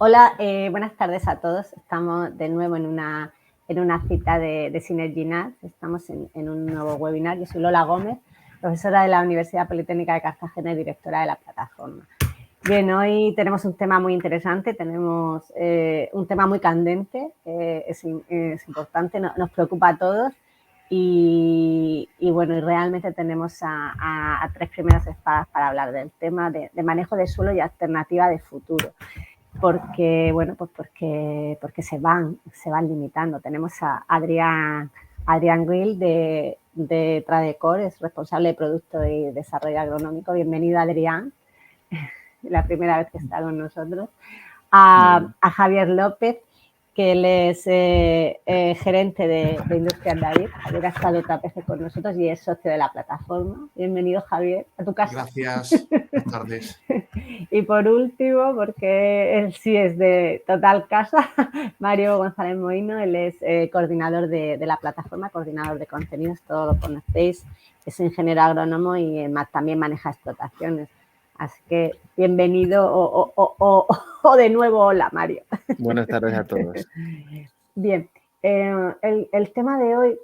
Hola, buenas tardes a todos. Estamos de nuevo en una cita de Synergy NAT. Estamos en un nuevo webinar. Yo soy Lola Gómez, profesora de la Universidad Politécnica de Cartagena y directora de la plataforma. Bien, hoy tenemos un tema muy interesante, tenemos un tema muy candente, es importante, nos preocupa a todos y bueno, y realmente tenemos a tres primeras espadas para hablar del tema de manejo de suelo y alternativa de futuro. Porque, bueno, pues porque se van limitando. Tenemos a Adrián Grill de Tradecor, es responsable de producto y desarrollo agronómico. Bienvenido, Adrián, la primera vez que está con nosotros. A Javier López, que él es gerente de Industrias David. Javier ha estado otra vez con nosotros y es socio de la plataforma. Bienvenido, Javier, a tu casa. Gracias, buenas tardes. Y por último, porque él sí es de total casa, Mario González Moino, él es coordinador de la plataforma, coordinador de contenidos, todos lo conocéis, es ingeniero agrónomo y también maneja explotaciones. Así que bienvenido o de nuevo hola, Mario. Buenas tardes a todos. Bien, el tema de hoy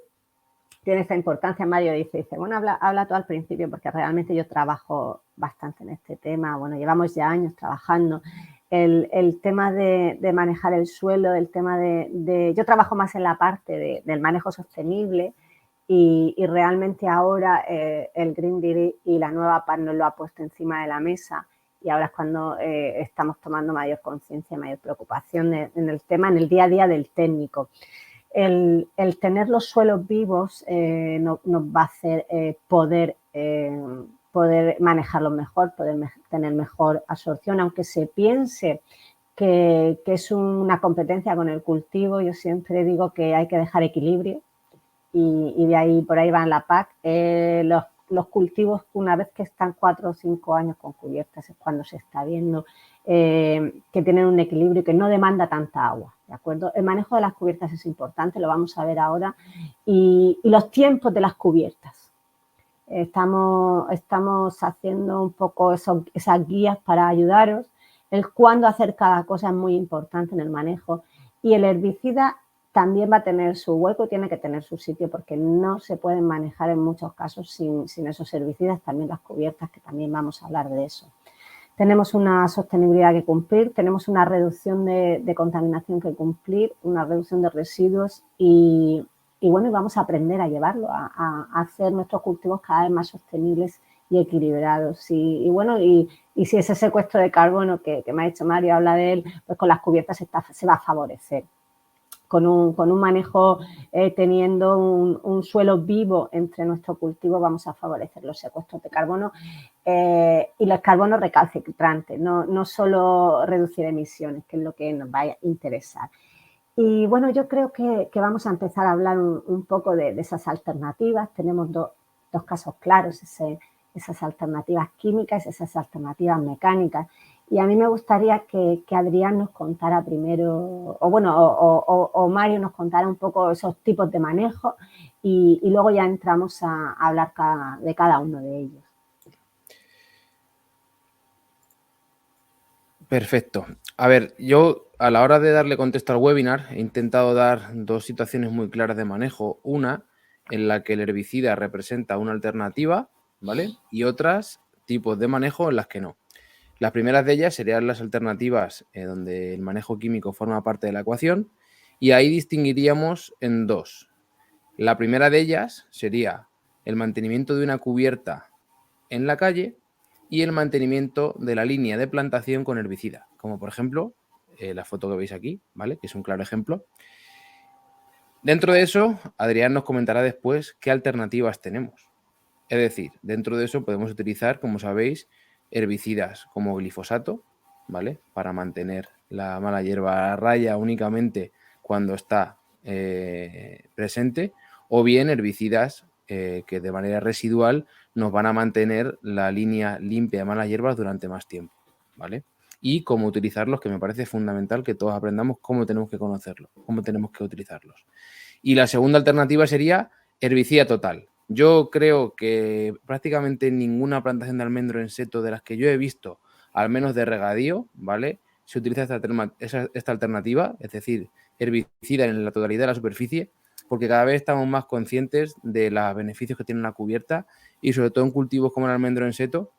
tiene esta importancia. Mario dice, bueno, habla tú al principio, porque realmente yo trabajo bastante en este tema. Bueno, llevamos ya años trabajando. El tema de manejar el suelo, el tema yo trabajo más en la parte del manejo sostenible y realmente ahora el Green Deal y la nueva PAC nos lo ha puesto encima de la mesa y ahora es cuando estamos tomando mayor conciencia, mayor preocupación en el tema, en el día a día del técnico. El tener los suelos vivos nos va a hacer poder manejarlos mejor, poder tener mejor absorción, aunque se piense que es una competencia con el cultivo. Yo siempre digo que hay que dejar equilibrio y de ahí por ahí va la PAC. Los cultivos, una vez que están 4 o 5 años con cubiertas, es cuando se está viendo que tienen un equilibrio y que no demanda tanta agua, ¿de acuerdo? El manejo de las cubiertas es importante, lo vamos a ver ahora, y los tiempos de las cubiertas. Estamos haciendo un poco esas guías para ayudaros. El cuándo hacer cada cosa es muy importante en el manejo, y el herbicida también va a tener su hueco, tiene que tener su sitio, porque no se pueden manejar en muchos casos sin esos herbicidas. También las cubiertas, que también vamos a hablar de eso. Tenemos una sostenibilidad que cumplir, tenemos una reducción de contaminación que cumplir, una reducción de residuos y bueno, vamos a aprender a llevarlo, a hacer nuestros cultivos cada vez más sostenibles y equilibrados. Y bueno, y si ese secuestro de carbono que me ha dicho Mario, habla de él, pues con las cubiertas se va a favorecer. Con un manejo, teniendo un suelo vivo entre nuestro cultivo, vamos a favorecer los secuestros de carbono y los carbonos recalcitrantes, no solo reducir emisiones, que es lo que nos va a interesar. Y bueno, yo creo que vamos a empezar a hablar un poco de esas alternativas. Tenemos dos casos claros, esas alternativas químicas y esas alternativas mecánicas. Y a mí me gustaría que Adrián nos contara primero, o Mario nos contara un poco esos tipos de manejo y luego ya entramos a hablar de cada uno de ellos. Perfecto. A ver, yo a la hora de darle contexto al webinar he intentado dar dos situaciones muy claras de manejo. Una en la que el herbicida representa una alternativa, ¿vale? Y otras tipos de manejo en las que no. Las primeras de ellas serían las alternativas donde el manejo químico forma parte de la ecuación y ahí distinguiríamos en dos. La primera de ellas sería el mantenimiento de una cubierta en la calle y el mantenimiento de la línea de plantación con herbicida, como por ejemplo la foto que veis aquí, ¿vale? Que es un claro ejemplo. Dentro de eso, Adrián nos comentará después qué alternativas tenemos. Es decir, dentro de eso podemos utilizar, como sabéis, herbicidas como glifosato, ¿vale? Para mantener la mala hierba a raya únicamente cuando está presente, o bien herbicidas que de manera residual nos van a mantener la línea limpia de malas hierbas durante más tiempo, ¿vale? Y cómo utilizarlos, que me parece fundamental que todos aprendamos cómo tenemos que conocerlos, cómo tenemos que utilizarlos. Y la segunda alternativa sería herbicida total. Yo creo que prácticamente ninguna plantación de almendro en seto de las que yo he visto, al menos de regadío, ¿vale? se utiliza esta alternativa, es decir, herbicida en la totalidad de la superficie, porque cada vez estamos más conscientes de los beneficios que tiene una cubierta y sobre todo en cultivos como el almendro en seto,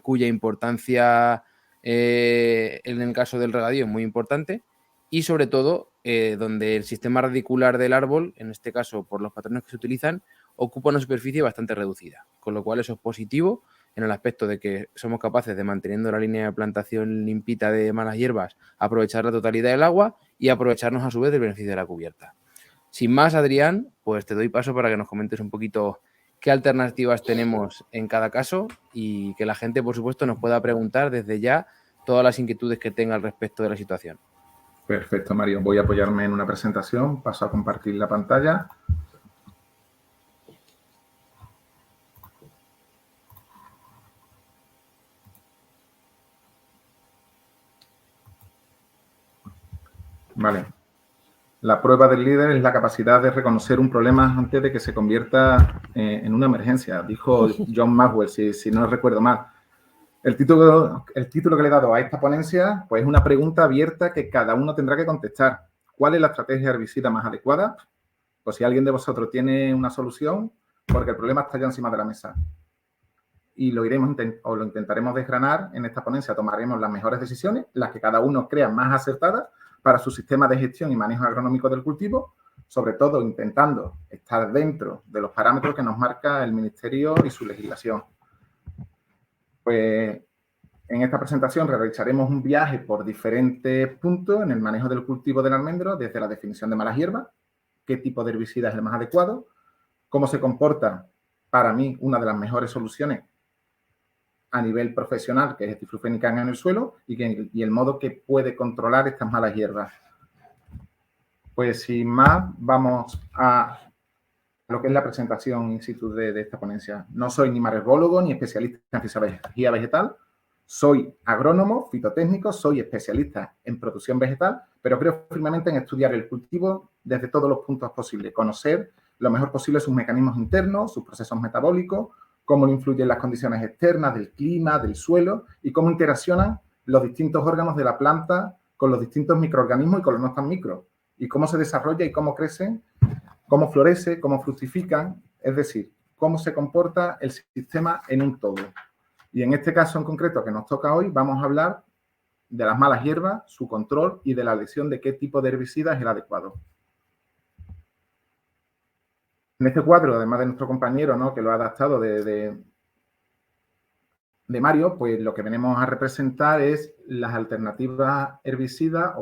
cuya importancia en el caso del regadío es muy importante y sobre todo donde el sistema radicular del árbol, en este caso por los patrones que se utilizan, ocupa una superficie bastante reducida, con lo cual eso es positivo en el aspecto de que somos capaces de, manteniendo la línea de plantación limpita de malas hierbas, aprovechar la totalidad del agua y aprovecharnos a su vez del beneficio de la cubierta. Sin más, Adrián, pues te doy paso para que nos comentes un poquito qué alternativas tenemos en cada caso y que la gente, por supuesto, nos pueda preguntar desde ya todas las inquietudes que tenga al respecto de la situación. Perfecto, Mario. Voy a apoyarme en una presentación. Paso a compartir la pantalla. Vale. La prueba del líder es la capacidad de reconocer un problema antes de que se convierta en una emergencia, dijo John Maxwell, si no recuerdo mal. El título que le he dado a esta ponencia pues, es una pregunta abierta que cada uno tendrá que contestar. ¿Cuál es la estrategia herbicida más adecuada? Pues si alguien de vosotros tiene una solución, porque el problema está ya encima de la mesa. Y lo intentaremos desgranar en esta ponencia. Tomaremos las mejores decisiones, las que cada uno crea más acertadas para su sistema de gestión y manejo agronómico del cultivo, sobre todo intentando estar dentro de los parámetros que nos marca el Ministerio y su legislación. Pues en esta presentación realizaremos un viaje por diferentes puntos en el manejo del cultivo del almendro, desde la definición de malas hierbas, qué tipo de herbicida es el más adecuado, cómo se comporta, para mí, una de las mejores soluciones a nivel profesional, que es el diflufenicán en el suelo, y el modo que puede controlar estas malas hierbas. Pues sin más, vamos a lo que es la presentación in situ de esta ponencia. No soy ni marebólogo ni especialista en fisiología vegetal, soy agrónomo, fitotécnico, soy especialista en producción vegetal, pero creo firmemente en estudiar el cultivo desde todos los puntos posibles, conocer lo mejor posible sus mecanismos internos, sus procesos metabólicos, cómo influyen las condiciones externas del clima, del suelo y cómo interaccionan los distintos órganos de la planta con los distintos microorganismos y con los no tan micros, y cómo se desarrolla y cómo crecen, cómo florece, cómo fructifican, es decir, cómo se comporta el sistema en un todo. Y en este caso en concreto que nos toca hoy, vamos a hablar de las malas hierbas, su control y de la elección de qué tipo de herbicida es el adecuado. En este cuadro, además de nuestro compañero, ¿no?, que lo ha adaptado de Mario, pues lo que venimos a representar es las alternativas herbicidas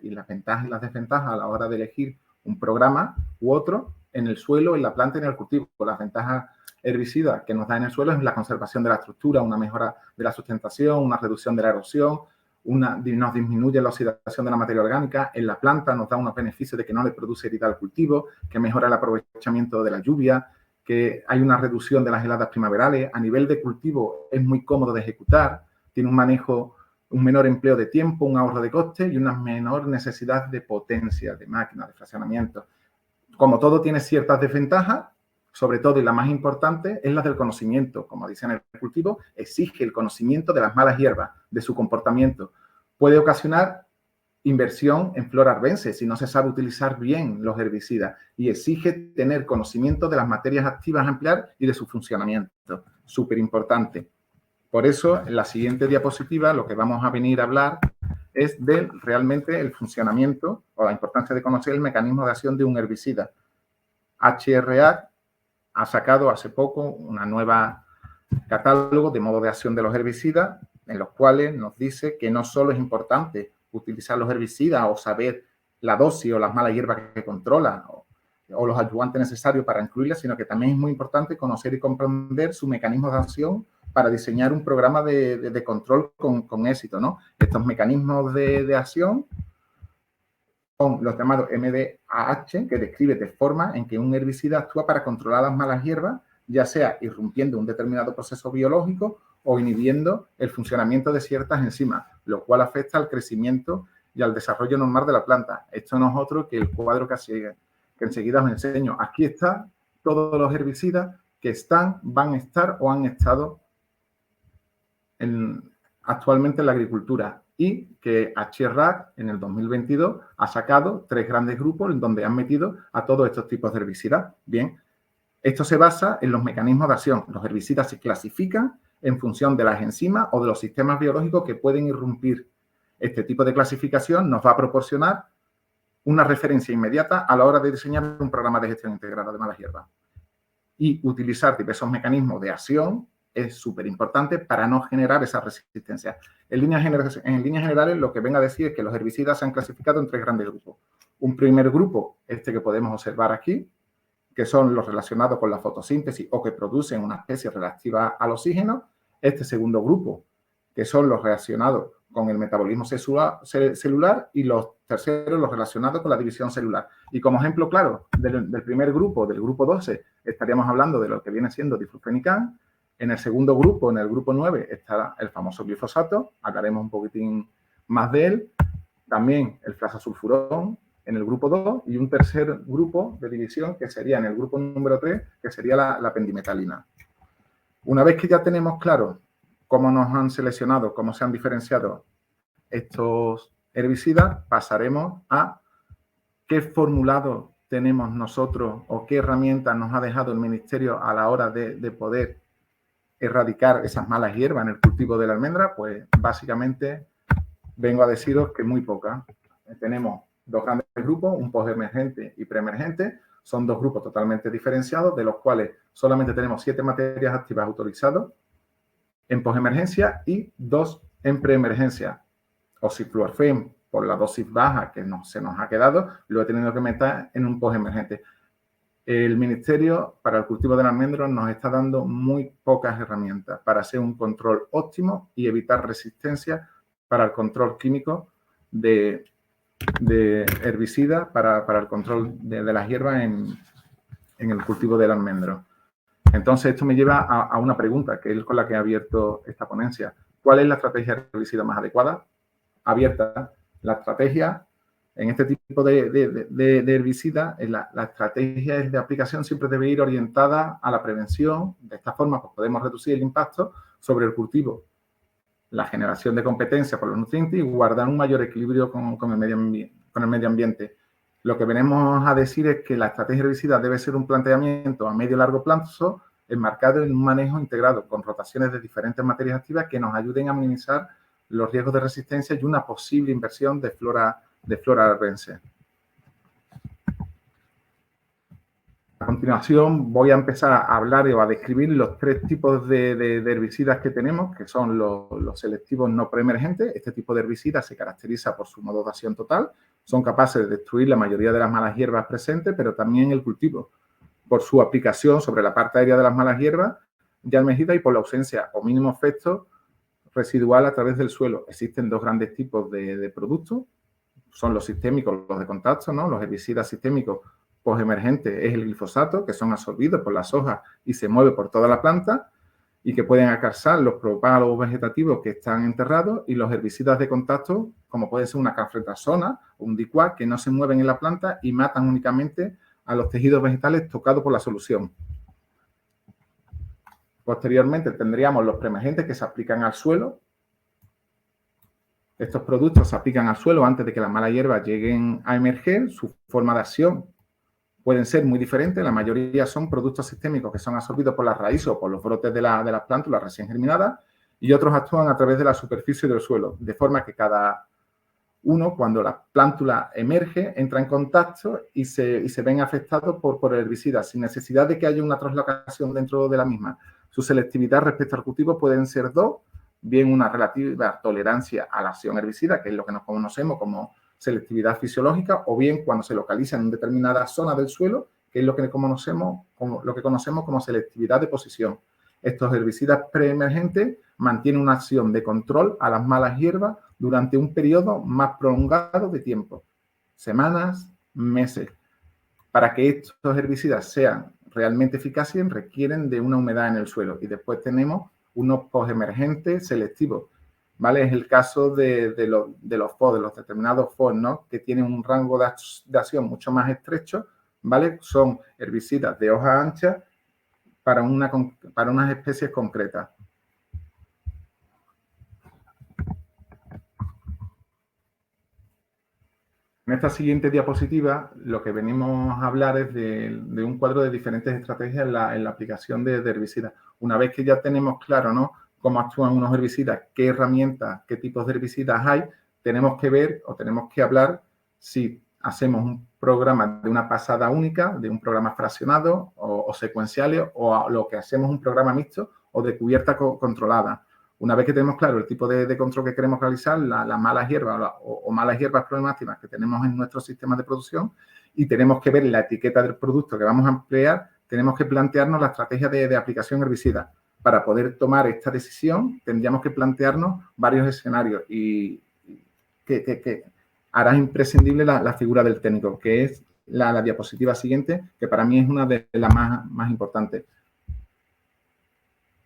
y las ventajas y las desventajas a la hora de elegir un programa u otro en el suelo, en la planta y en el cultivo. Las ventajas herbicidas que nos da en el suelo es la conservación de la estructura, una mejora de la sustentación, una reducción de la erosión, nos disminuye la oxidación de la materia orgánica. En la planta nos da unos beneficios de que no le produce herida al cultivo, que mejora el aprovechamiento de la lluvia, que hay una reducción de las heladas primaverales. A nivel de cultivo es muy cómodo de ejecutar, tiene un manejo, un menor empleo de tiempo, un ahorro de coste y una menor necesidad de potencia, de máquina, de fraccionamiento. Como todo tiene ciertas desventajas, sobre todo y la más importante es la del conocimiento. Como dice en el cultivo, exige el conocimiento de las malas hierbas, de su comportamiento. Puede ocasionar inversión en flora arbense si no se sabe utilizar bien los herbicidas y exige tener conocimiento de las materias activas a emplear y de su funcionamiento. Súper importante. Por eso, en la siguiente diapositiva lo que vamos a venir a hablar es de realmente el funcionamiento o la importancia de conocer el mecanismo de acción de un herbicida. HRA ha sacado hace poco una nueva catálogo de modo de acción de los herbicidas, en los cuales nos dice que no solo es importante utilizar los herbicidas o saber la dosis o las malas hierbas que controla o los ayudantes necesarios para incluirlas, sino que también es muy importante conocer y comprender su mecanismo de acción para diseñar un programa de control con éxito, ¿no? Estos mecanismos de acción son los llamados MDAH, que describe de forma en que un herbicida actúa para controlar las malas hierbas, ya sea irrumpiendo un determinado proceso biológico o inhibiendo el funcionamiento de ciertas enzimas, lo cual afecta al crecimiento y al desarrollo normal de la planta. Esto no es otro que el cuadro que enseguida os enseño. Aquí están todos los herbicidas que están, van a estar o han estado actualmente en la agricultura. y que HRAC en el 2022 ha sacado 3 grandes grupos en donde han metido a todos estos tipos de herbicidas. Bien, esto se basa en los mecanismos de acción. Los herbicidas se clasifican en función de las enzimas o de los sistemas biológicos que pueden irrumpir. Este tipo de clasificación nos va a proporcionar una referencia inmediata a la hora de diseñar un programa de gestión integrada de malas hierbas. Y utilizar diversos mecanismos de acción es súper importante para no generar esa resistencia. En líneas generales, lo que vengo a decir es que los herbicidas se han clasificado en 3 grandes grupos. Un primer grupo, este que podemos observar aquí, que son los relacionados con la fotosíntesis o que producen una especie reactiva al oxígeno. Este segundo grupo, que son los relacionados con el metabolismo celular, y los terceros, los relacionados con la división celular. Y como ejemplo claro del primer grupo, del grupo 12, estaríamos hablando de lo que viene siendo diflufenicán. En el segundo grupo, en el grupo 9, está el famoso glifosato, hablaremos un poquitín más de él. También el flazosulfurón en el grupo 2 y un tercer grupo de división que sería en el grupo número 3, que sería la pendimetalina. Una vez que ya tenemos claro cómo nos han seleccionado, cómo se han diferenciado estos herbicidas, pasaremos a qué formulado tenemos nosotros o qué herramientas nos ha dejado el Ministerio a la hora de poder erradicar esas malas hierbas en el cultivo de la almendra. Pues básicamente vengo a deciros que muy pocas. Tenemos 2 grandes grupos, un postemergente y preemergente. Son 2 grupos totalmente diferenciados, de los cuales solamente tenemos 7 materias activas autorizadas en postemergencia y 2 en preemergencia. Oxifluorfen, por la dosis baja que se nos ha quedado, lo he tenido que meter en un postemergente. El Ministerio para el cultivo del almendro nos está dando muy pocas herramientas para hacer un control óptimo y evitar resistencia para el control químico de herbicidas para el control de las hierbas en el cultivo del almendro. Entonces, esto me lleva a una pregunta, que es con la que he abierto esta ponencia. ¿Cuál es la estrategia herbicida más adecuada? Abierta. La estrategia en este tipo de herbicidas, la estrategia de aplicación siempre debe ir orientada a la prevención. De esta forma, pues, podemos reducir el impacto sobre el cultivo, la generación de competencia por los nutrientes y guardar un mayor equilibrio con el medio ambiente. Lo que venimos a decir es que la estrategia herbicida debe ser un planteamiento a medio y largo plazo enmarcado en un manejo integrado con rotaciones de diferentes materias activas que nos ayuden a minimizar los riesgos de resistencia y una posible inversión de flora arbense. A continuación voy a empezar a hablar o a describir los 3 tipos de herbicidas que tenemos, que son los selectivos no preemergentes. Este tipo de herbicidas se caracteriza por su modo de acción total. Son capaces de destruir la mayoría de las malas hierbas presentes, pero también el cultivo, por su aplicación sobre la parte aérea de las malas hierbas ya emergidas y por la ausencia o mínimo efecto residual a través del suelo. Existen 2 grandes tipos de productos. Son los sistémicos, los de contacto, ¿no? Los herbicidas sistémicos postemergentes es el glifosato, que son absorbidos por las hojas y se mueve por toda la planta y que pueden acarsar los propálogos vegetativos que están enterrados, y los herbicidas de contacto, como puede ser una cafretazona o un dicuat, que no se mueven en la planta y matan únicamente a los tejidos vegetales tocados por la solución. Posteriormente tendríamos los preemergentes que se aplican al suelo. Estos productos se aplican al suelo antes de que las malas hierbas lleguen a emerger. Su forma de acción pueden ser muy diferentes. La mayoría son productos sistémicos que son absorbidos por las raíces o por los brotes de las plántulas recién germinadas, y otros actúan a través de la superficie del suelo, de forma que cada uno, cuando la plántula emerge, entra en contacto y se ven afectados por el herbicida, sin necesidad de que haya una translocación dentro de la misma. Su selectividad respecto al cultivo pueden ser 2, bien una relativa tolerancia a la acción herbicida, que es lo que nos conocemos como selectividad fisiológica, o bien cuando se localiza en una determinada zona del suelo, que es lo que conocemos como selectividad de posición. Estos herbicidas preemergentes mantienen una acción de control a las malas hierbas durante un periodo más prolongado de tiempo, semanas, meses. Para que estos herbicidas sean realmente eficaces, requieren de una humedad en el suelo. Y después tenemos unos postemergentes selectivos, ¿vale? Es el caso de los FOS, de los determinados FOS, ¿no? Que tienen un rango de acción mucho más estrecho, ¿vale? Son herbicidas de hoja ancha para unas especies concretas. En esta siguiente diapositiva lo que venimos a hablar es de un cuadro de diferentes estrategias en la aplicación de herbicidas. Una vez que ya tenemos claro, ¿no?, cómo actúan unos herbicidas, qué herramientas, qué tipos de herbicidas hay, tenemos que ver o tenemos que hablar si hacemos un programa de una pasada única, de un programa fraccionado o secuenciales, o lo que hacemos un programa mixto o de cubierta controlada. Una vez que tenemos claro el tipo de control que queremos realizar, las malas hierbas o malas hierbas problemáticas que tenemos en nuestro sistema de producción, y tenemos que ver la etiqueta del producto que vamos a emplear, tenemos que plantearnos la estrategia de aplicación herbicida. Para poder tomar esta decisión, tendríamos que plantearnos varios escenarios y que hará imprescindible la figura del técnico, que es la diapositiva siguiente, que para mí es una de las más importantes.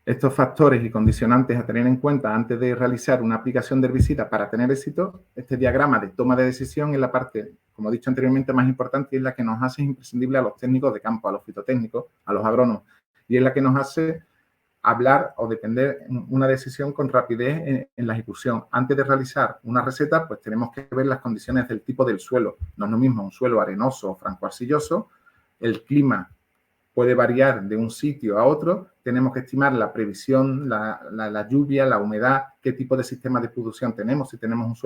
Estos factores y condicionantes a tener en cuenta antes de realizar una aplicación de herbicida para tener éxito, este diagrama de toma de decisión es la parte, como he dicho anteriormente, más importante y es la que nos hace imprescindible a los técnicos de campo, a los fitotécnicos, a los agrónomos, y es la que nos hace hablar o depender una decisión con rapidez en la ejecución. Antes de realizar una receta, pues tenemos que ver las condiciones del tipo del suelo. No es lo mismo un suelo arenoso o franco-arcilloso. El clima puede variar de un sitio a otro. Tenemos que estimar la previsión, la lluvia, la humedad, qué tipo de sistema de producción tenemos, si tenemos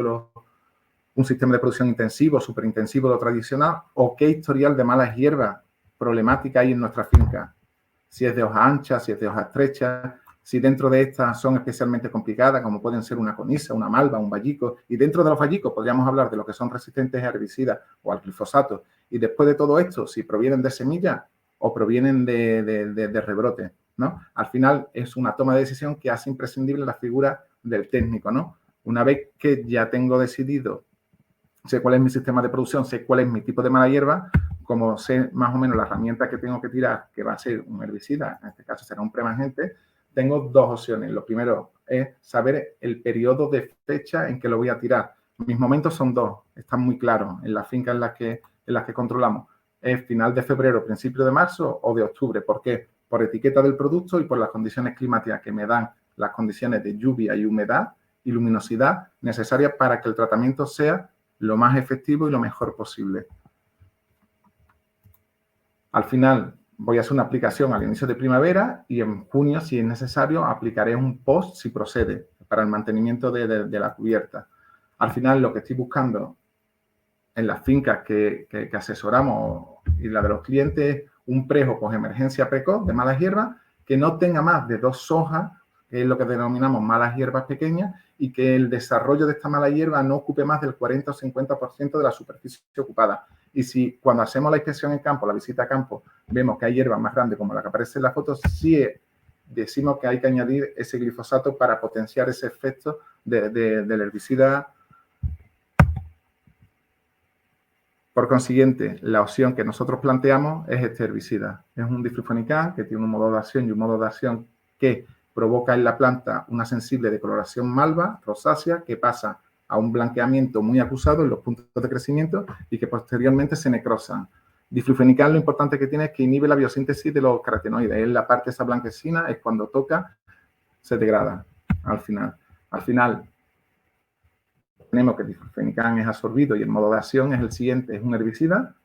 un sistema de producción intensivo, superintensivo o tradicional, o qué historial de malas hierbas problemática hay en nuestra finca. Si es de hoja ancha, si es de hoja estrecha, si dentro de estas son especialmente complicadas, como pueden ser una conisa, una malva, un vallico. Y dentro de los vallicos podríamos hablar de lo que son resistentes a herbicidas o al glifosato. Y después de todo esto, si provienen de semillas o provienen de rebrote, ¿no? Al final es una toma de decisión que hace imprescindible la figura del técnico, ¿no? Una vez que ya tengo decidido, sé cuál es mi sistema de producción, sé cuál es mi tipo de mala hierba, como sé más o menos la herramienta que tengo que tirar, que va a ser un herbicida, en este caso será un premagente, tengo dos opciones. Lo primero es saber el periodo de fecha en que lo voy a tirar. Mis momentos son dos, están muy claros en las fincas en las que controlamos. Es final de febrero, principio de marzo o de octubre. ¿Por qué? Por etiqueta del producto y por las condiciones climáticas que me dan las condiciones de lluvia y humedad y luminosidad necesarias para que el tratamiento sea lo más efectivo y lo mejor posible. Al final voy a hacer una aplicación al inicio de primavera y en junio, si es necesario, aplicaré un post si procede para el mantenimiento de la cubierta. Al final lo que estoy buscando en las fincas que asesoramos y la de los clientes es un prejo con emergencia precoz de malas hierbas que no tenga más de 2 hojas, que es lo que denominamos malas hierbas pequeñas, y que el desarrollo de esta mala hierba no ocupe más del 40 o 50% de la superficie ocupada. Y si cuando hacemos la inspección en campo, la visita a campo, vemos que hay hierbas más grandes como la que aparece en la foto, sí decimos que hay que añadir ese glifosato para potenciar ese efecto del herbicida. Por consiguiente, la opción que nosotros planteamos es este herbicida. Es un diflufenicán que tiene un modo de acción y un modo de acción que provoca en la planta una sensible decoloración malva, rosácea, que pasa a un blanqueamiento muy acusado en los puntos de crecimiento y que posteriormente se necrosan. Diflufenicán, lo importante que tiene es que inhibe la biosíntesis de los carotenoides. Es la parte esa blanquecina, es cuando toca, se degrada al final. Al final, tenemos que el diflufenicán es absorbido y el modo de acción es el siguiente, es un herbicida.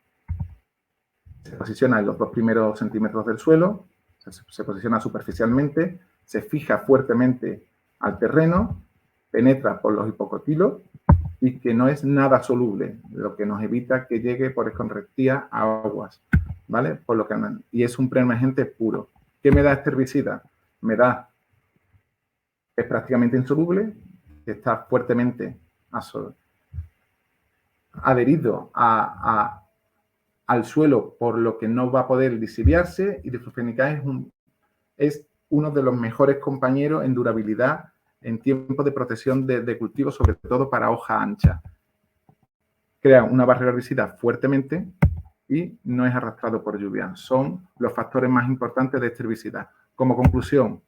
Se posiciona en los 2 primeros centímetros del suelo, se posiciona superficialmente, se fija fuertemente al terreno, penetra por los hipocotilos y que no es nada soluble, lo que nos evita que llegue por escorrentía a aguas, ¿vale? Por lo que, y es un preemergente puro. ¿Qué me da este herbicida? Me da, es prácticamente insoluble, está fuertemente adherido al suelo, por lo que no va a poder disipiarse, y diflufenicán es uno de los mejores compañeros en durabilidad en tiempo de protección de cultivos, sobre todo para hoja ancha. Crea una barrera herbicida fuertemente y no es arrastrado por lluvia. Son los factores más importantes de este herbicida. Como conclusión,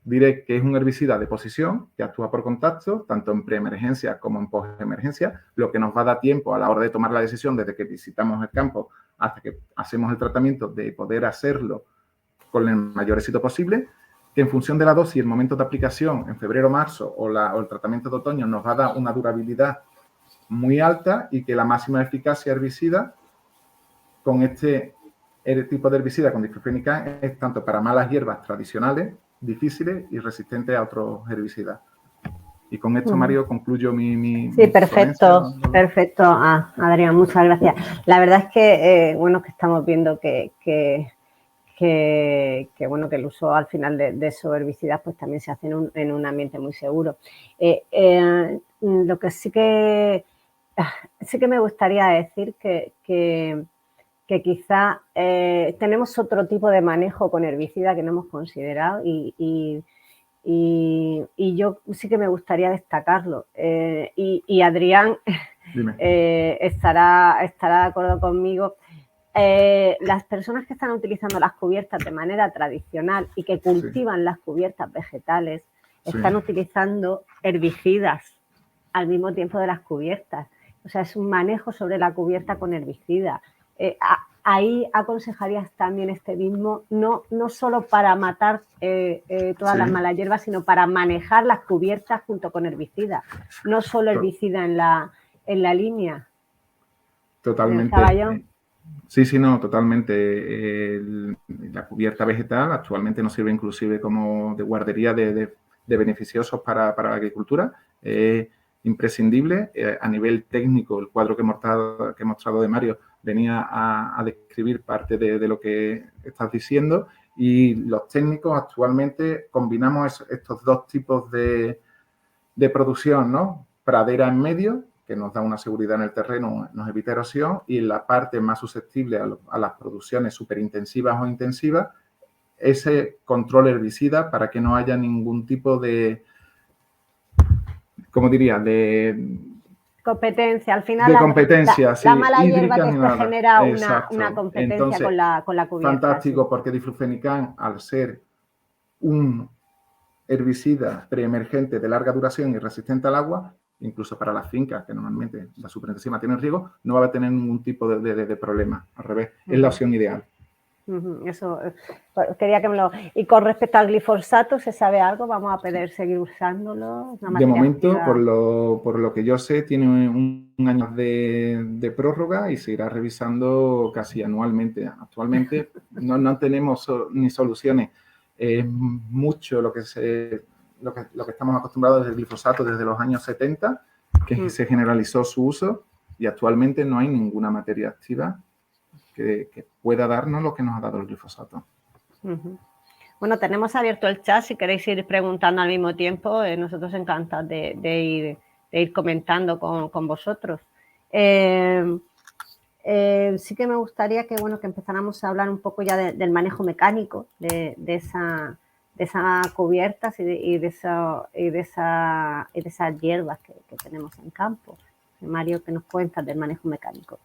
diré que es un herbicida de posición que actúa por contacto, tanto en preemergencia como en postemergencia, lo que nos va a dar tiempo a la hora de tomar la decisión desde que visitamos el campo hasta que hacemos el tratamiento de poder hacerlo con el mayor éxito posible, que en función de la dosis y el momento de aplicación, en febrero o marzo, o el tratamiento de otoño, nos va a dar una durabilidad muy alta y que la máxima eficacia herbicida con este tipo de herbicida con diflufenicán es tanto para malas hierbas tradicionales, difíciles y resistentes a otros herbicidas. Y con esto, Mario, concluyo mi Sí, perfecto, ponencia. perfecto, Adrián, muchas gracias. La verdad es que, bueno, que estamos viendo que bueno, que el uso al final de esos herbicidas pues también se hace en un ambiente muy seguro. Lo que sí que me gustaría decir que quizá tenemos otro tipo de manejo con herbicida que no hemos considerado y yo sí que me gustaría destacarlo. Y Adrián estará de acuerdo conmigo. Las personas que están utilizando las cubiertas de manera tradicional y que cultivan las cubiertas vegetales están utilizando herbicidas al mismo tiempo de las cubiertas. O sea, es un manejo sobre la cubierta con herbicida. Ahí aconsejarías también este mismo, no solo para matar todas las malas hierbas, sino para manejar las cubiertas junto con herbicida. No solo herbicida en la línea. Totalmente. Sí, no, totalmente. La cubierta vegetal actualmente nos sirve inclusive como de guardería de beneficiosos para la agricultura. Imprescindible. A nivel técnico, el cuadro que he mostrado de Mario venía a describir parte de lo que estás diciendo, y los técnicos actualmente combinamos estos dos tipos de producción, ¿no? Pradera en medio, que nos da una seguridad en el terreno, nos evita erosión, y en la parte más susceptible a las producciones superintensivas o intensivas, ese control herbicida para que no haya ningún tipo de, ¿cómo diría?, de competencia. Al final, de competencia, la mala hierba que te genera una competencia. Entonces, con la cubierta. Fantástico, porque diflufenicán, al ser un herbicida preemergente de larga duración y resistente al agua, incluso para las fincas que normalmente la superintensiva tienen riego, no va a tener ningún tipo de problema. Al revés, es la opción ideal. Eso quería que me lo... Y con respecto al glifosato, ¿se sabe algo? ¿Vamos a poder seguir usándolo? De momento, por lo que yo sé, tiene un año de prórroga y se irá revisando casi anualmente. Actualmente no tenemos ni soluciones. Es mucho lo que estamos acostumbrados del glifosato desde los años 70, que se generalizó su uso, y actualmente no hay ninguna materia activa que pueda darnos lo que nos ha dado el glifosato. Bueno, tenemos abierto el chat, si queréis ir preguntando al mismo tiempo, nosotros encantados de ir comentando con vosotros. Sí que me gustaría que empezáramos a hablar un poco ya del manejo mecánico de esas cubiertas y de esas hierbas que tenemos en campo. Mario, ¿qué nos cuentas del manejo mecánico?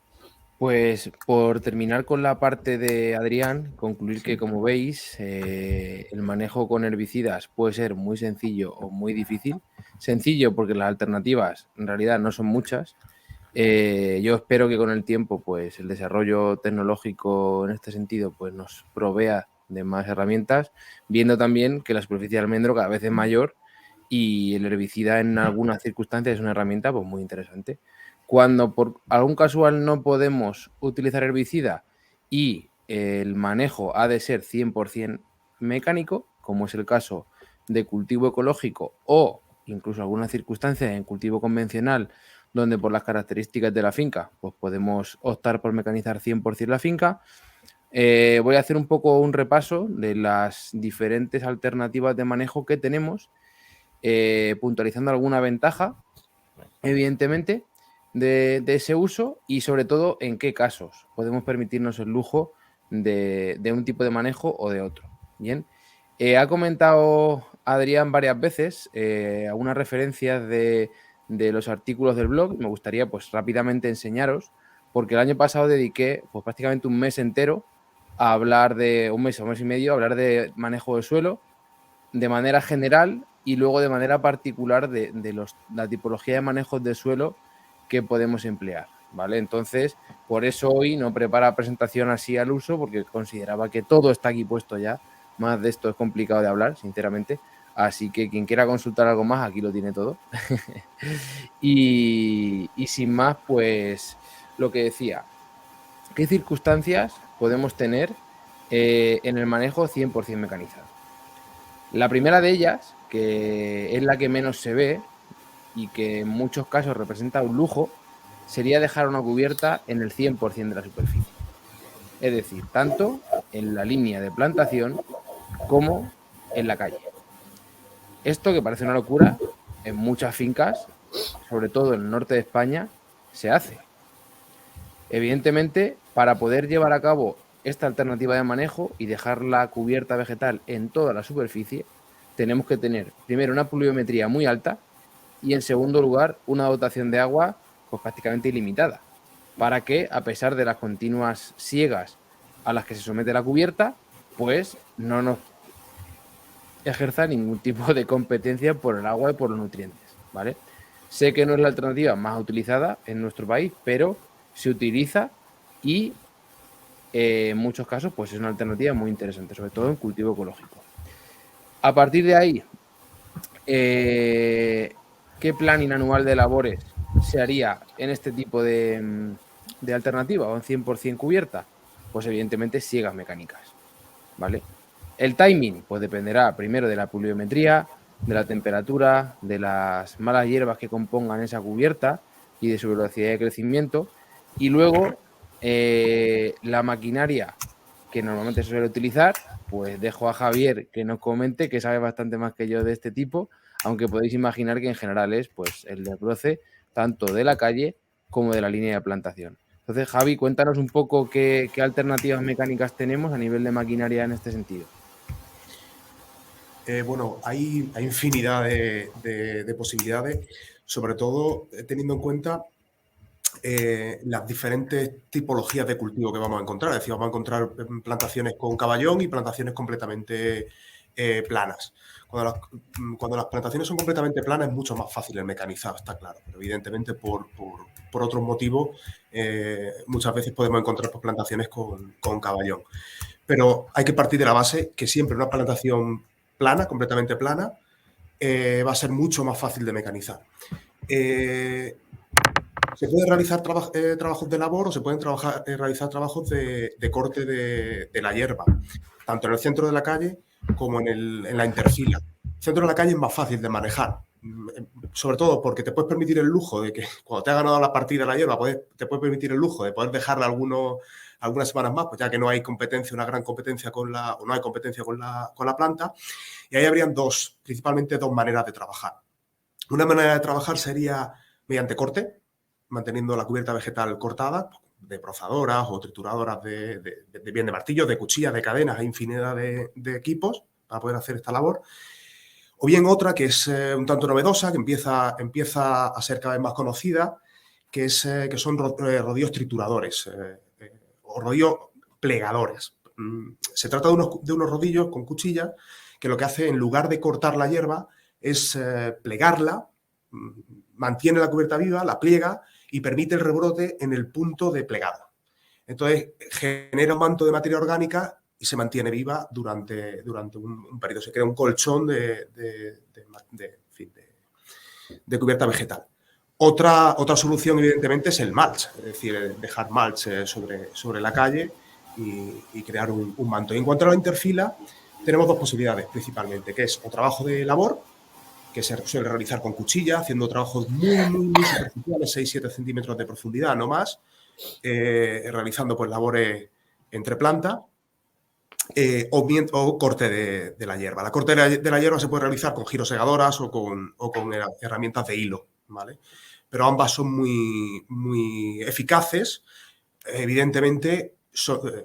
Pues por terminar con la parte de Adrián, concluir que, como veis, el manejo con herbicidas puede ser muy sencillo o muy difícil. Sencillo porque las alternativas en realidad no son muchas. Yo espero que con el tiempo pues el desarrollo tecnológico en este sentido pues nos provea de más herramientas, viendo también que la superficie de almendro cada vez es mayor y el herbicida en algunas circunstancias es una herramienta pues muy interesante. Cuando por algún casual no podemos utilizar herbicida y el manejo ha de ser 100% mecánico, como es el caso de cultivo ecológico o incluso algunas circunstancias en cultivo convencional, donde por las características de la finca pues podemos optar por mecanizar 100% la finca, voy a hacer un poco un repaso de las diferentes alternativas de manejo que tenemos, puntualizando alguna ventaja, evidentemente, de ese uso y sobre todo en qué casos podemos permitirnos el lujo de un tipo de manejo o de otro. Bien, ha comentado Adrián varias veces algunas referencias de los artículos del blog. Me gustaría pues rápidamente enseñaros, porque el año pasado dediqué pues prácticamente un mes entero a hablar de, un mes o mes y medio, a hablar de manejo de suelo de manera general y luego de manera particular de la tipología de manejos de suelo que podemos emplear, ¿vale? Entonces, por eso hoy no preparo la presentación así al uso, porque consideraba que todo está aquí puesto ya. Más de esto es complicado de hablar, sinceramente. Así que quien quiera consultar algo más, aquí lo tiene todo. y sin más, pues lo que decía, ¿qué circunstancias podemos tener en el manejo 100% mecanizado? La primera de ellas, que es la que menos se ve y que en muchos casos representa un lujo, sería dejar una cubierta en el 100% de la superficie. Es decir, tanto en la línea de plantación como en la calle. Esto, que parece una locura, en muchas fincas, sobre todo en el norte de España, se hace. Evidentemente, para poder llevar a cabo esta alternativa de manejo y dejar la cubierta vegetal en toda la superficie, tenemos que tener primero una pluviometría muy alta y, en segundo lugar, una dotación de agua pues prácticamente ilimitada, para que, a pesar de las continuas siegas a las que se somete la cubierta, pues no nos ejerza ningún tipo de competencia por el agua y por los nutrientes, ¿vale? Sé que no es la alternativa más utilizada en nuestro país, pero se utiliza y en muchos casos pues es una alternativa muy interesante, sobre todo en cultivo ecológico. A partir de ahí, ¿qué planning anual de labores se haría en este tipo de alternativa o en 100% cubierta? Pues evidentemente siegas mecánicas, ¿vale? El timing pues dependerá primero de la pluviometría, de la temperatura, de las malas hierbas que compongan esa cubierta y de su velocidad de crecimiento, y luego la maquinaria que normalmente se suele utilizar, pues dejo a Javier que nos comente, que sabe bastante más que yo de este tipo, aunque podéis imaginar que en general es pues el desbroce tanto de la calle como de la línea de plantación. Entonces, Javi, cuéntanos un poco qué alternativas mecánicas tenemos a nivel de maquinaria en este sentido. Bueno, hay infinidad de posibilidades, sobre todo teniendo en cuenta las diferentes tipologías de cultivo que vamos a encontrar. Es decir, vamos a encontrar plantaciones con caballón y plantaciones completamente planas. Cuando las plantaciones son completamente planas es mucho más fácil el mecanizado, está claro. Pero evidentemente por otros motivos muchas veces podemos encontrar plantaciones con caballón. Pero hay que partir de la base que siempre una plantación plana, completamente plana, va a ser mucho más fácil de mecanizar. Se pueden realizar trabajos de labor o se pueden realizar trabajos de corte de la hierba, tanto en el centro de la calle como en la interfila. El centro de la calle es más fácil de manejar, sobre todo porque te puedes permitir el lujo de que cuando te ha ganado la partida la hierba, te puedes permitir el lujo de poder dejarla algunas semanas más, pues ya que no hay competencia, una gran competencia o no hay competencia con la planta. Y ahí habrían principalmente dos maneras de trabajar. Una manera de trabajar sería mediante corte, manteniendo la cubierta vegetal cortada, de prozadoras o trituradoras bien de martillos, de cuchillas, de cadenas, hay infinidad de equipos para poder hacer esta labor. O bien otra que es un tanto novedosa, que empieza a ser cada vez más conocida, que son rodillos trituradores o rodillos plegadores. Se trata de unos rodillos con cuchillas que lo que hace, en lugar de cortar la hierba, es plegarla, mantiene la cubierta viva, la pliega y permite el rebrote en el punto de plegado. Entonces genera un manto de materia orgánica y se mantiene viva durante un periodo. Se crea un colchón de cubierta vegetal. Otra solución, evidentemente, es el mulch, es decir, dejar mulch sobre la calle y crear un manto. Y en cuanto a la interfila, tenemos dos posibilidades principalmente, que es o trabajo de labor, que se suele realizar con cuchilla, haciendo trabajos muy superficiales, 6-7 centímetros de profundidad, no más, realizando pues labores entre planta, o corte de la hierba. La corte de la hierba se puede realizar con girosegadoras o con herramientas de hilo, ¿vale? Pero ambas son muy eficaces. Evidentemente,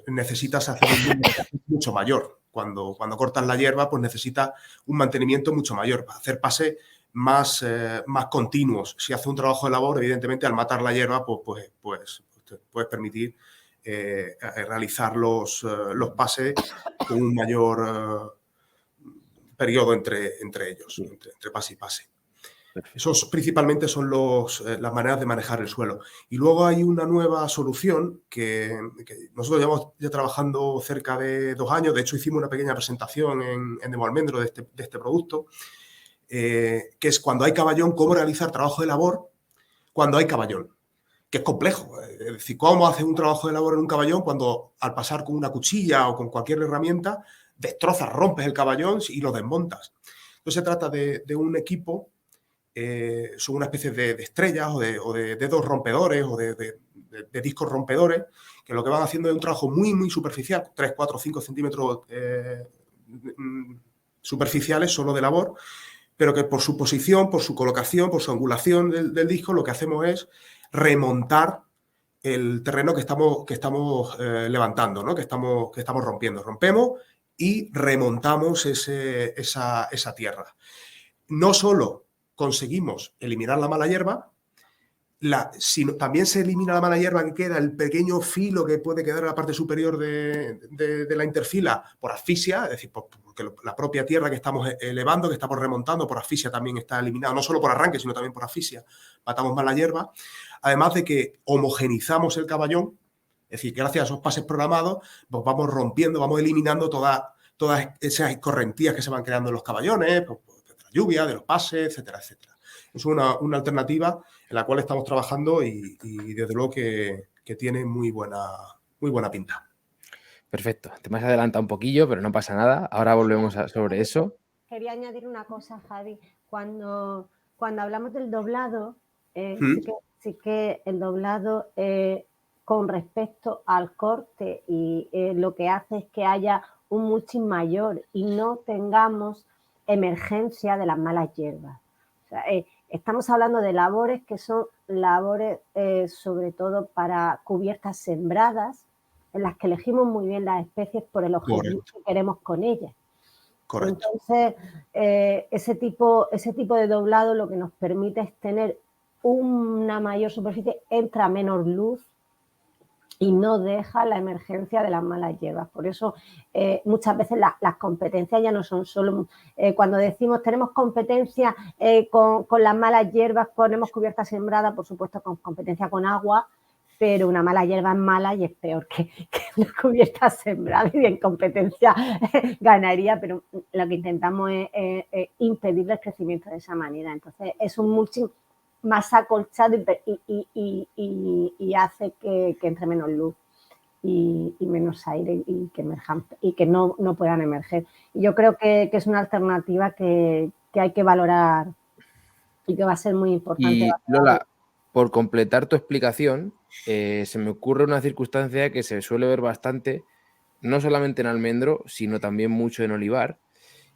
necesitas hacer un mucho mayor. Cuando cortas la hierba, pues necesita un mantenimiento mucho mayor, para hacer pases más continuos. Si hace un trabajo de labor, evidentemente, al matar la hierba, pues te puedes permitir realizar los pases con un mayor periodo entre ellos, entre pase y pase. Esos principalmente son las maneras de manejar el suelo. Y luego hay una nueva solución que nosotros llevamos ya trabajando cerca de 2 años. De hecho, hicimos una pequeña presentación en Demo Almendro de este producto, que es cuando hay caballón, cómo realizar trabajo de labor cuando hay caballón, que es complejo. Es decir, cómo haces un trabajo de labor en un caballón cuando al pasar con una cuchilla o con cualquier herramienta destrozas, rompes el caballón y lo desmontas. Entonces se trata de un equipo, son una especie de estrellas o de dedos rompedores o de discos rompedores, que lo que van haciendo es un trabajo muy, muy superficial, 3, 4, 5 centímetros superficiales solo de labor, pero que por su posición, por su colocación, por su angulación del disco, lo que hacemos es remontar el terreno que estamos levantando, ¿no? que estamos rompiendo. Rompemos y remontamos esa tierra. No solo conseguimos eliminar la mala hierba, sino también se elimina la mala hierba que queda, el pequeño filo que puede quedar en la parte superior de la interfila por asfixia, es decir, porque la propia tierra que estamos elevando, que estamos remontando por asfixia también está eliminada, no solo por arranque, sino también por asfixia, matamos mala hierba, además de que homogenizamos el caballón, es decir, que gracias a esos pases programados, pues vamos rompiendo, vamos eliminando todas esas correntías que se van creando en los caballones, pues, de la lluvia, de los pases, etcétera, etcétera. Es una alternativa en la cual estamos trabajando y desde luego que tiene muy buena pinta. Perfecto. Te me has adelantado un poquillo, pero no pasa nada. Ahora volvemos sobre eso. Quería añadir una cosa, Javi. Cuando hablamos del doblado, sí que el doblado con respecto al corte y lo que hace es que haya un mulching mayor y no tengamos emergencia de las malas hierbas. O sea, estamos hablando de labores que son labores sobre todo para cubiertas sembradas, en las que elegimos muy bien las especies por el objetivo que queremos con ellas. Correcto. Entonces, ese tipo de doblado lo que nos permite es tener una mayor superficie, entra menos luz y no deja la emergencia de las malas hierbas. Por eso muchas veces las competencias ya no son solo... cuando decimos tenemos competencia con las malas hierbas, ponemos cubierta sembrada, por supuesto con competencia con agua, pero una mala hierba es mala y es peor que una cubierta sembrada y en competencia ganaría, pero lo que intentamos es impedir el crecimiento de esa manera. Entonces es un mulching más acolchado y hace que entre menos luz y menos aire y que emerjan y que no puedan emerger. Y yo creo que es una alternativa que hay que valorar y que va a ser muy importante. Y Lola, por completar tu explicación, se me ocurre una circunstancia que se suele ver bastante, no solamente en almendro, sino también mucho en olivar,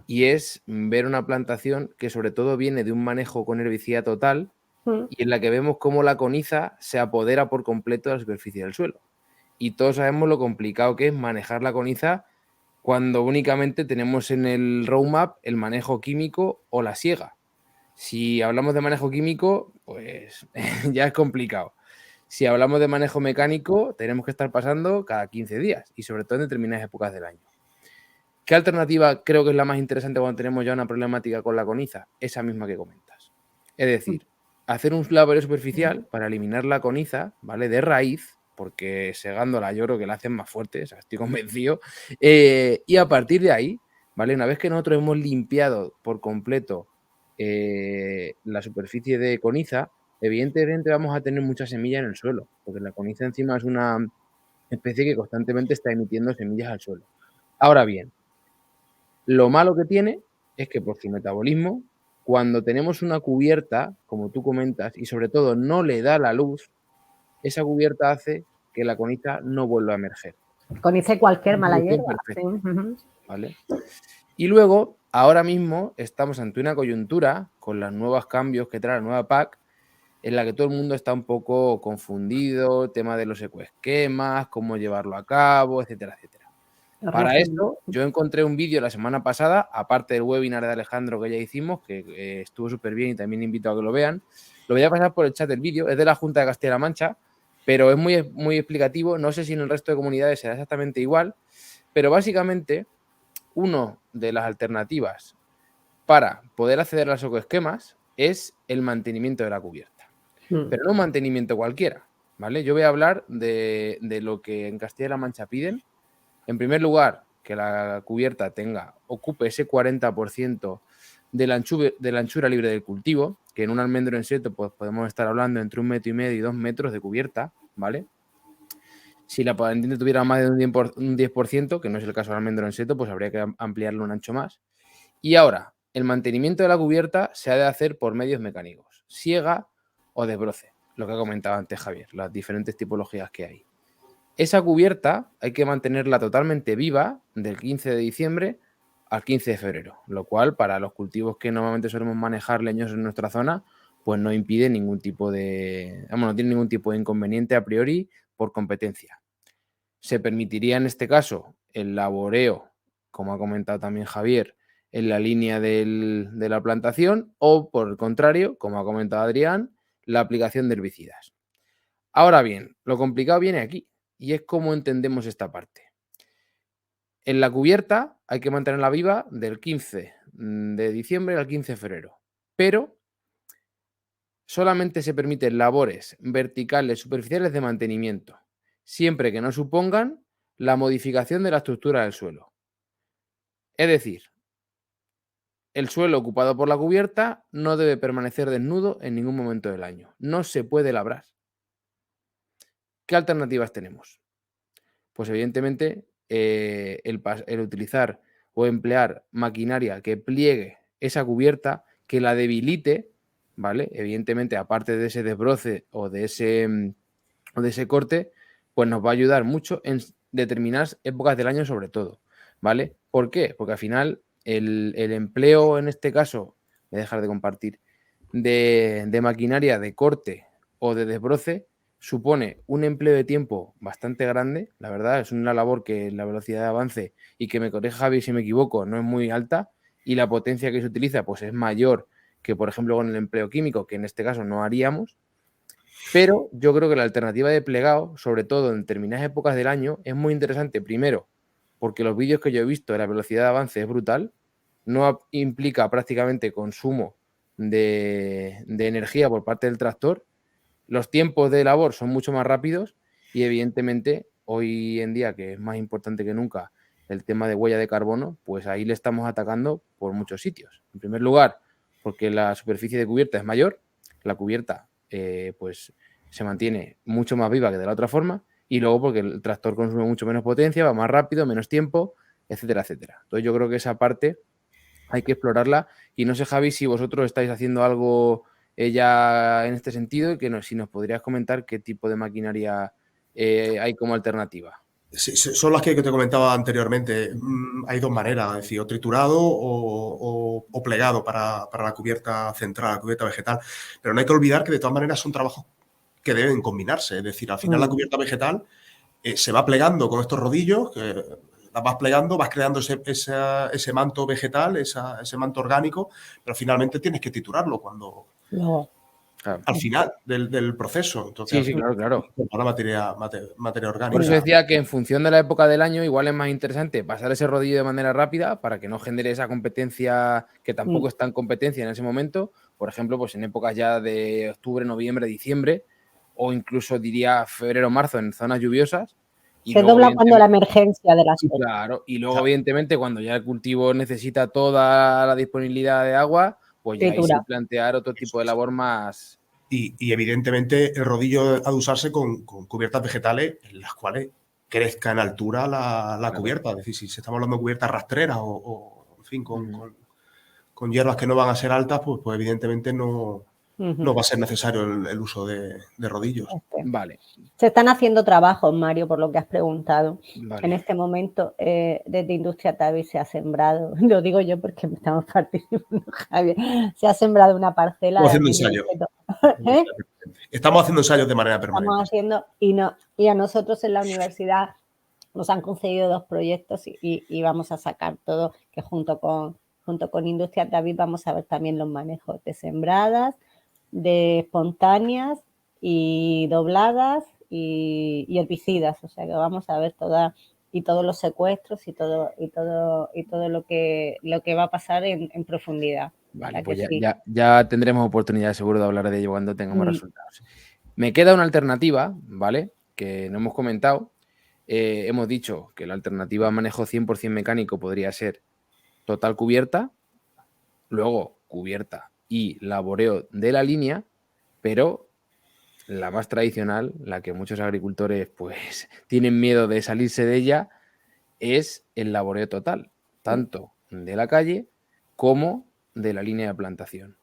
y es ver una plantación que sobre todo viene de un manejo con herbicida total y en la que vemos cómo la coniza se apodera por completo de la superficie del suelo. Y todos sabemos lo complicado que es manejar la coniza cuando únicamente tenemos en el roadmap el manejo químico o la siega. Si hablamos de manejo químico, pues ya es complicado. Si hablamos de manejo mecánico, tenemos que estar pasando cada 15 días y sobre todo en determinadas épocas del año. ¿Qué alternativa creo que es la más interesante cuando tenemos ya una problemática con la coniza? Esa misma que comentas. Es decir, hacer un laboreo superficial para eliminar la coniza, ¿vale? De raíz, porque segándola yo creo que la hacen más fuerte, o sea, estoy convencido. Y a partir de ahí, ¿vale? Una vez que nosotros hemos limpiado por completo la superficie de coniza, evidentemente vamos a tener mucha semilla en el suelo, porque la coniza encima es una especie que constantemente está emitiendo semillas al suelo. Ahora bien, lo malo que tiene es que por su metabolismo, cuando tenemos una cubierta, como tú comentas, y sobre todo no le da la luz, esa cubierta hace que la coniza no vuelva a emerger. Coniza cualquier mala hierba. Sí. ¿Vale? Y luego, ahora mismo, estamos ante una coyuntura con los nuevos cambios que trae la nueva PAC, en la que todo el mundo está un poco confundido, tema de los ecoesquemas, cómo llevarlo a cabo, etcétera, etcétera. Para esto, yo encontré un vídeo la semana pasada, aparte del webinar de Alejandro que ya hicimos, que estuvo súper bien y también invito a que lo vean. Lo voy a pasar por el chat del vídeo, es de la Junta de Castilla-La Mancha, pero es muy, muy explicativo. No sé si en el resto de comunidades será exactamente igual, pero básicamente, una de las alternativas para poder acceder a los ecoesquemas es el mantenimiento de la cubierta. Pero no un mantenimiento cualquiera, ¿vale? Yo voy a hablar de lo que en Castilla-La Mancha piden. En primer lugar, que la cubierta ocupe ese 40% de la anchura libre del cultivo, que en un almendro en seto pues podemos estar hablando entre 1,5 metros y 2 metros de cubierta, ¿vale? Si la pendiente tuviera más de un 10%, que no es el caso del almendro en seto, pues habría que ampliarlo un ancho más. Y ahora, el mantenimiento de la cubierta se ha de hacer por medios mecánicos, siega o desbroce, lo que ha comentado antes Javier, las diferentes tipologías que hay. Esa cubierta hay que mantenerla totalmente viva del 15 de diciembre al 15 de febrero, lo cual para los cultivos que normalmente solemos manejar leños en nuestra zona, pues no impide ningún tipo de, no tiene ningún tipo de inconveniente a priori por competencia. Se permitiría en este caso el laboreo, como ha comentado también Javier, en la línea de la plantación o, por el contrario, como ha comentado Adrián, la aplicación de herbicidas. Ahora bien, lo complicado viene aquí y es cómo entendemos esta parte. En la cubierta hay que mantenerla viva del 15 de diciembre al 15 de febrero, pero solamente se permiten labores verticales superficiales de mantenimiento, siempre que no supongan la modificación de la estructura del suelo. Es decir, el suelo ocupado por la cubierta no debe permanecer desnudo en ningún momento del año. No se puede labrar. ¿Qué alternativas tenemos? Pues evidentemente el utilizar o emplear maquinaria que pliegue esa cubierta, que la debilite, ¿vale? Evidentemente, aparte de ese desbroce o de ese corte, pues nos va a ayudar mucho en determinadas épocas del año sobre todo, ¿vale? ¿Por qué? Porque al final el empleo, en este caso, voy a dejar de compartir, de maquinaria de corte o de desbroce, supone un empleo de tiempo bastante grande, la verdad, es una labor que la velocidad de avance, y que me corrija Javi si me equivoco, no es muy alta, y la potencia que se utiliza pues es mayor que, por ejemplo, con el empleo químico, que en este caso no haríamos. Pero yo creo que la alternativa de plegado, sobre todo en determinadas épocas del año, es muy interesante. Primero, porque los vídeos que yo he visto, la velocidad de avance es brutal, no implica prácticamente consumo de energía por parte del tractor, los tiempos de labor son mucho más rápidos y evidentemente hoy en día, que es más importante que nunca el tema de huella de carbono, pues ahí le estamos atacando por muchos sitios. En primer lugar, porque la superficie de cubierta es mayor, la cubierta pues se mantiene mucho más viva que de la otra forma, y luego porque el tractor consume mucho menos potencia, va más rápido, menos tiempo, etcétera, etcétera. Entonces yo creo que esa parte hay que explorarla, y no sé, Javi, si vosotros estáis haciendo algo ya en este sentido, y que si nos podrías comentar qué tipo de maquinaria hay como alternativa. Sí, son las que te comentaba anteriormente. Hay dos maneras, es decir, o triturado o plegado para la cubierta central, la cubierta vegetal. Pero no hay que olvidar que de todas maneras son trabajos que deben combinarse. Es decir, al final la cubierta vegetal se va plegando con estos rodillos, que las vas plegando, vas creando ese manto vegetal, ese manto orgánico, pero finalmente tienes que triturarlo cuando... No. Claro. Al final del proceso. Entonces, Sí, claro. Para materia orgánica. Por eso decía que en función de la época del año igual es más interesante pasar ese rodillo de manera rápida para que no genere esa competencia, que tampoco está en competencia en ese momento. Por ejemplo, pues en épocas ya de octubre, noviembre, diciembre, o incluso diría febrero, marzo, en zonas lluviosas. Se dobla cuando la emergencia de la sí, claro. Y luego, evidentemente, cuando ya el cultivo necesita toda la disponibilidad de agua, pues ya ahí sí plantear otro tipo de labor más. Y evidentemente el rodillo ha de usarse con cubiertas vegetales en las cuales crezca en altura la cubierta. Es decir, si estamos hablando de cubiertas rastreras o en fin, con hierbas que no van a ser altas, pues evidentemente no va a ser necesario el uso de rodillos. Vale. Se están haciendo trabajos, Mario, por lo que has preguntado. Vale. En este momento, desde Industria Tavi se ha sembrado, lo digo yo porque me estamos participando, Javier, se ha sembrado una parcela. Estamos haciendo ensayos. Estamos haciendo ensayos de manera permanente. Estamos haciendo, y a nosotros en la universidad nos han concedido 2 proyectos y vamos a sacar todo, que junto con Industria Tavi vamos a ver también los manejos de sembradas, de espontáneas y dobladas y herbicidas, o sea que vamos a ver todos los secuestros y todo lo que va a pasar en profundidad. Vale, que pues sí. ya tendremos oportunidad seguro de hablar de ello cuando tengamos resultados. Me queda una alternativa, ¿vale? Que no hemos comentado. Hemos dicho que la alternativa a manejo 100% mecánico podría ser total cubierta, luego cubierta y laboreo de la línea, pero la más tradicional, la que muchos agricultores pues tienen miedo de salirse de ella, es el laboreo total, tanto de la calle como de la línea de plantación.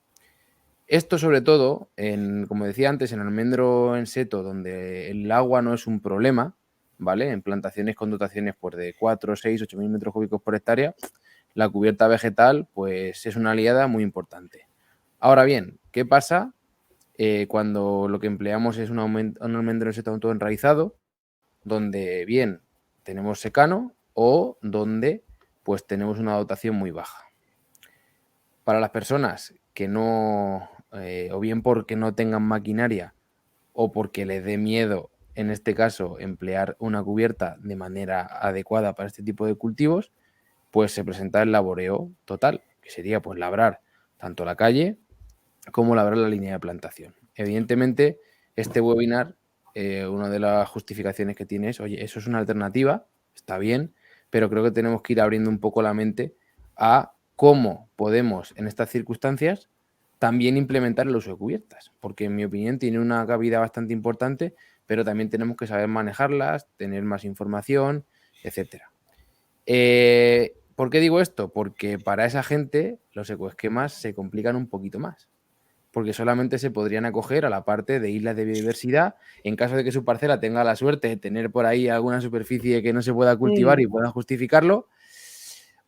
Esto sobre todo, como decía antes, en almendro en seto, donde el agua no es un problema, ¿vale? En plantaciones con dotaciones pues, de 4, 6, 8.000 metros cúbicos por hectárea, la cubierta vegetal pues es una aliada muy importante. Ahora bien, ¿qué pasa cuando lo que empleamos es un almendro en seto todo enraizado, donde bien tenemos secano o donde pues tenemos una dotación muy baja? Para las personas que no, o bien porque no tengan maquinaria o porque les dé miedo, en este caso, emplear una cubierta de manera adecuada para este tipo de cultivos, pues se presenta el laboreo total, que sería pues labrar tanto la calle como labrar la línea de plantación. Evidentemente, este webinar, una de las justificaciones que tiene es, oye, eso es una alternativa, está bien, pero creo que tenemos que ir abriendo un poco la mente a cómo podemos, en estas circunstancias, también implementar el uso de cubiertas, porque en mi opinión tiene una cabida bastante importante, pero también tenemos que saber manejarlas, tener más información, etcétera. ¿Por qué digo esto? Porque para esa gente los ecoesquemas se complican un poquito más, porque solamente se podrían acoger a la parte de islas de biodiversidad en caso de que su parcela tenga la suerte de tener por ahí alguna superficie que no se pueda cultivar y puedan justificarlo,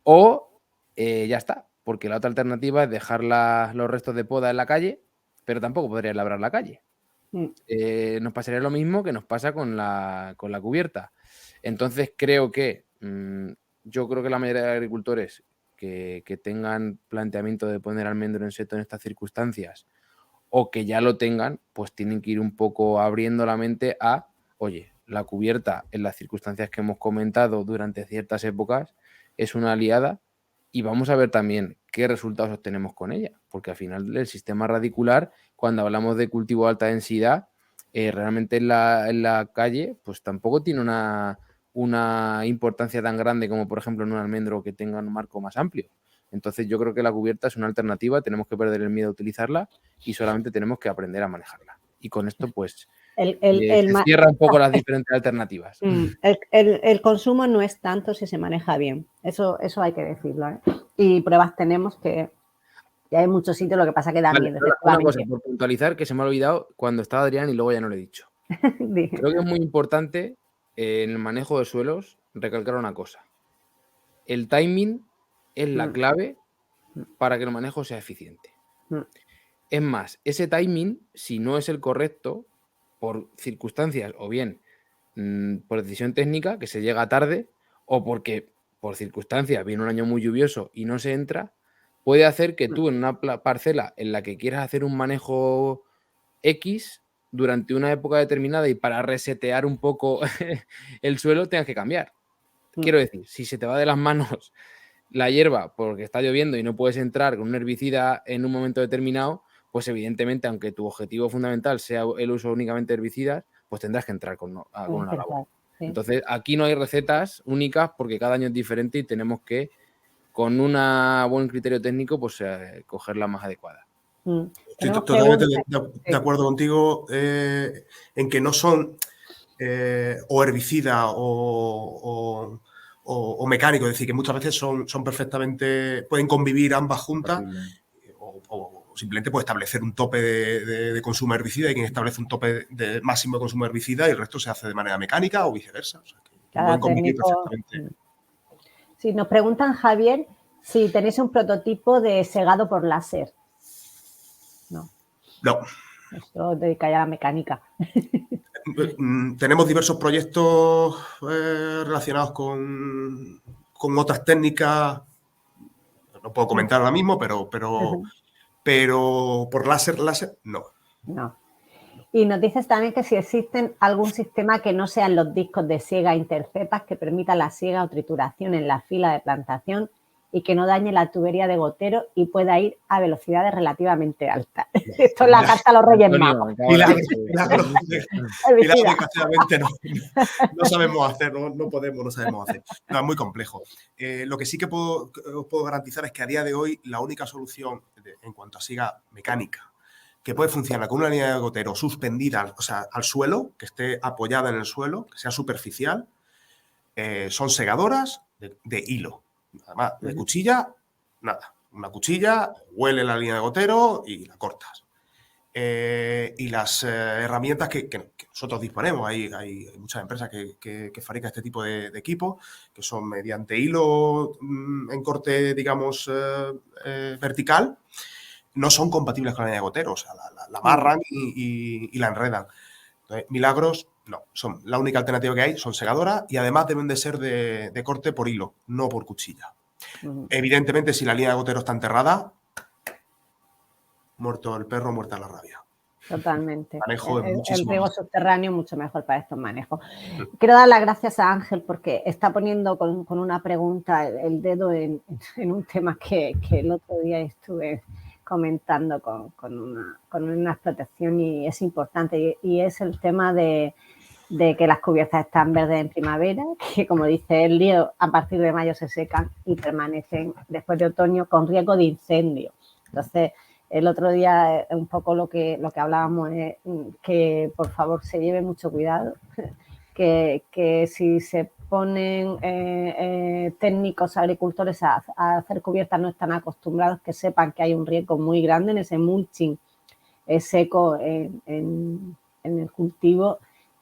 o ya está, porque la otra alternativa es dejar los restos de poda en la calle, pero tampoco podría labrar la calle. Nos pasaría lo mismo que nos pasa con la cubierta. Entonces creo que yo creo que la mayoría de agricultores que tengan planteamiento de poner almendro en seto en estas circunstancias o que ya lo tengan, pues tienen que ir un poco abriendo la mente a, oye, la cubierta en las circunstancias que hemos comentado durante ciertas épocas es una aliada y vamos a ver también qué resultados obtenemos con ella, porque al final el sistema radicular, cuando hablamos de cultivo de alta densidad, realmente en la calle pues tampoco tiene una importancia tan grande como por ejemplo en un almendro que tenga un marco más amplio. Entonces yo creo que la cubierta es una alternativa, tenemos que perder el miedo a utilizarla y solamente tenemos que aprender a manejarla. Y con esto pues se cierra un poco las diferentes alternativas. El consumo no es tanto si se maneja bien, eso hay que decirlo, ¿eh? Y pruebas tenemos que hay muchos sitios, lo que pasa que da miedo. Una cosa, por puntualizar, que se me ha olvidado cuando estaba Adrián y luego ya no lo he dicho. Creo que es muy importante en el manejo de suelos recalcar una cosa. El timing es la clave para que el manejo sea eficiente. Es más, ese timing, si no es el correcto, por circunstancias o bien por decisión técnica, que se llega tarde, o porque por circunstancias viene un año muy lluvioso y no se entra, puede hacer que tú en una parcela en la que quieras hacer un manejo X durante una época determinada y para resetear un poco el suelo tengas que cambiar. Quiero decir, si se te va de las manos la hierba porque está lloviendo y no puedes entrar con un herbicida en un momento determinado, pues evidentemente, aunque tu objetivo fundamental sea el uso únicamente de herbicidas, pues tendrás que entrar con una labor. Sí. Entonces, aquí no hay recetas únicas porque cada año es diferente y tenemos que, con un buen criterio técnico, pues coger la más adecuada. Estoy totalmente de acuerdo contigo en que no son o herbicida o mecánico, es decir, que muchas veces son perfectamente, pueden convivir ambas juntas o simplemente puede establecer un tope de consumo de herbicida y quien establece un tope de máximo de consumo de herbicida y el resto se hace de manera mecánica o viceversa. O sea, que pueden convivir perfectamente. Sí, nos preguntan, Javier, si tenéis un prototipo de segado por láser. No. Esto dedica a la mecánica. Tenemos diversos proyectos relacionados con otras técnicas. No puedo comentar ahora mismo, pero por láser, no. No. Y nos dices también que si existen algún sistema que no sean los discos de siega intercepas que permita la siega o trituración en la fila de plantación y que no dañe la tubería de gotero y pueda ir a velocidades relativamente altas. Esto es la carta a los Reyes Magos. Milagros, desgraciadamente no sabemos hacer, no podemos, no sabemos hacer. No, es muy complejo. Lo que sí que os puedo garantizar es que a día de hoy la única solución en cuanto a siga mecánica que puede funcionar con una línea de gotero suspendida, o sea, al suelo, que esté apoyada en el suelo, que sea superficial, son segadoras de hilo. Además, de cuchilla, nada. Una cuchilla, huele la línea de gotero y la cortas. Y las herramientas que nosotros disponemos, hay muchas empresas que fabrican este tipo de equipos, que son mediante hilo en corte, digamos, vertical, no son compatibles con la línea de gotero, o sea, la amarran y la enredan. Entonces, Milagros, no, son la única alternativa que hay, son segadoras y además deben de ser de corte por hilo, no por cuchilla. Evidentemente, si la línea de gotero está enterrada, muerto el perro, muerta la rabia. Totalmente. Manejo el riego subterráneo mucho mejor para estos manejos. Quiero dar las gracias a Ángel porque está poniendo con una pregunta el dedo en un tema que el otro día estuve comentando con una explotación y es importante y es el tema de que las cubiertas están verdes en primavera, que como dice el lío, a partir de mayo se secan y permanecen después de otoño con riesgo de incendio. Entonces, el otro día un poco lo que hablábamos es que por favor se lleve mucho cuidado, que si se ponen técnicos agricultores a hacer cubiertas no están acostumbrados, que sepan que hay un riesgo muy grande en ese mulching seco en el cultivo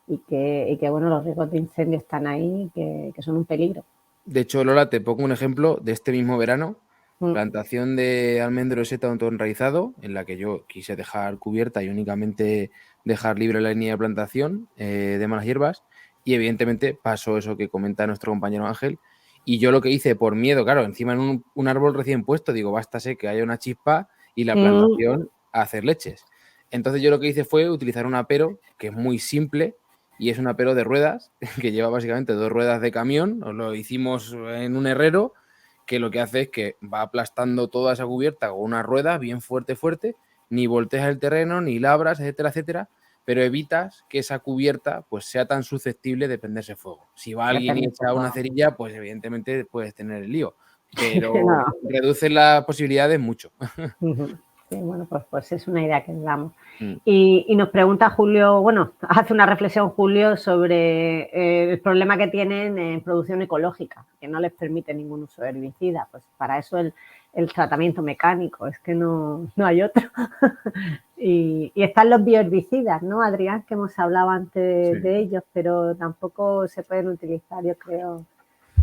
y que bueno, los riesgos de incendio están ahí, que son un peligro. De hecho, Lola, te pongo un ejemplo de este mismo verano. Plantación de almendro de seta enraizado, en la que yo quise dejar cubierta y únicamente dejar libre la línea de plantación de malas hierbas. Y evidentemente pasó eso que comenta nuestro compañero Ángel. Y yo lo que hice por miedo, claro, encima en un árbol recién puesto, digo, bástase que haya una chispa y la plantación a hacer leches. Entonces yo lo que hice fue utilizar un apero que es muy simple y es un apero de ruedas, que lleva básicamente 2 ruedas de camión. Lo hicimos en un herrero, que lo que hace es que va aplastando toda esa cubierta con una rueda bien fuerte, ni volteas el terreno, ni labras, etcétera, etcétera, pero evitas que esa cubierta pues sea tan susceptible de prenderse fuego. Si va alguien y echa una cerilla, pues evidentemente puedes tener el lío, pero reduce las posibilidades mucho. Sí, bueno, pues es una idea que le damos. Y nos pregunta Julio, bueno, hace una reflexión Julio sobre el problema que tienen en producción ecológica, que no les permite ningún uso de herbicida. Pues para eso el tratamiento mecánico, es que no hay otro. y están los bioherbicidas, ¿no, Adrián? Que hemos hablado antes de ellos, pero tampoco se pueden utilizar, yo creo.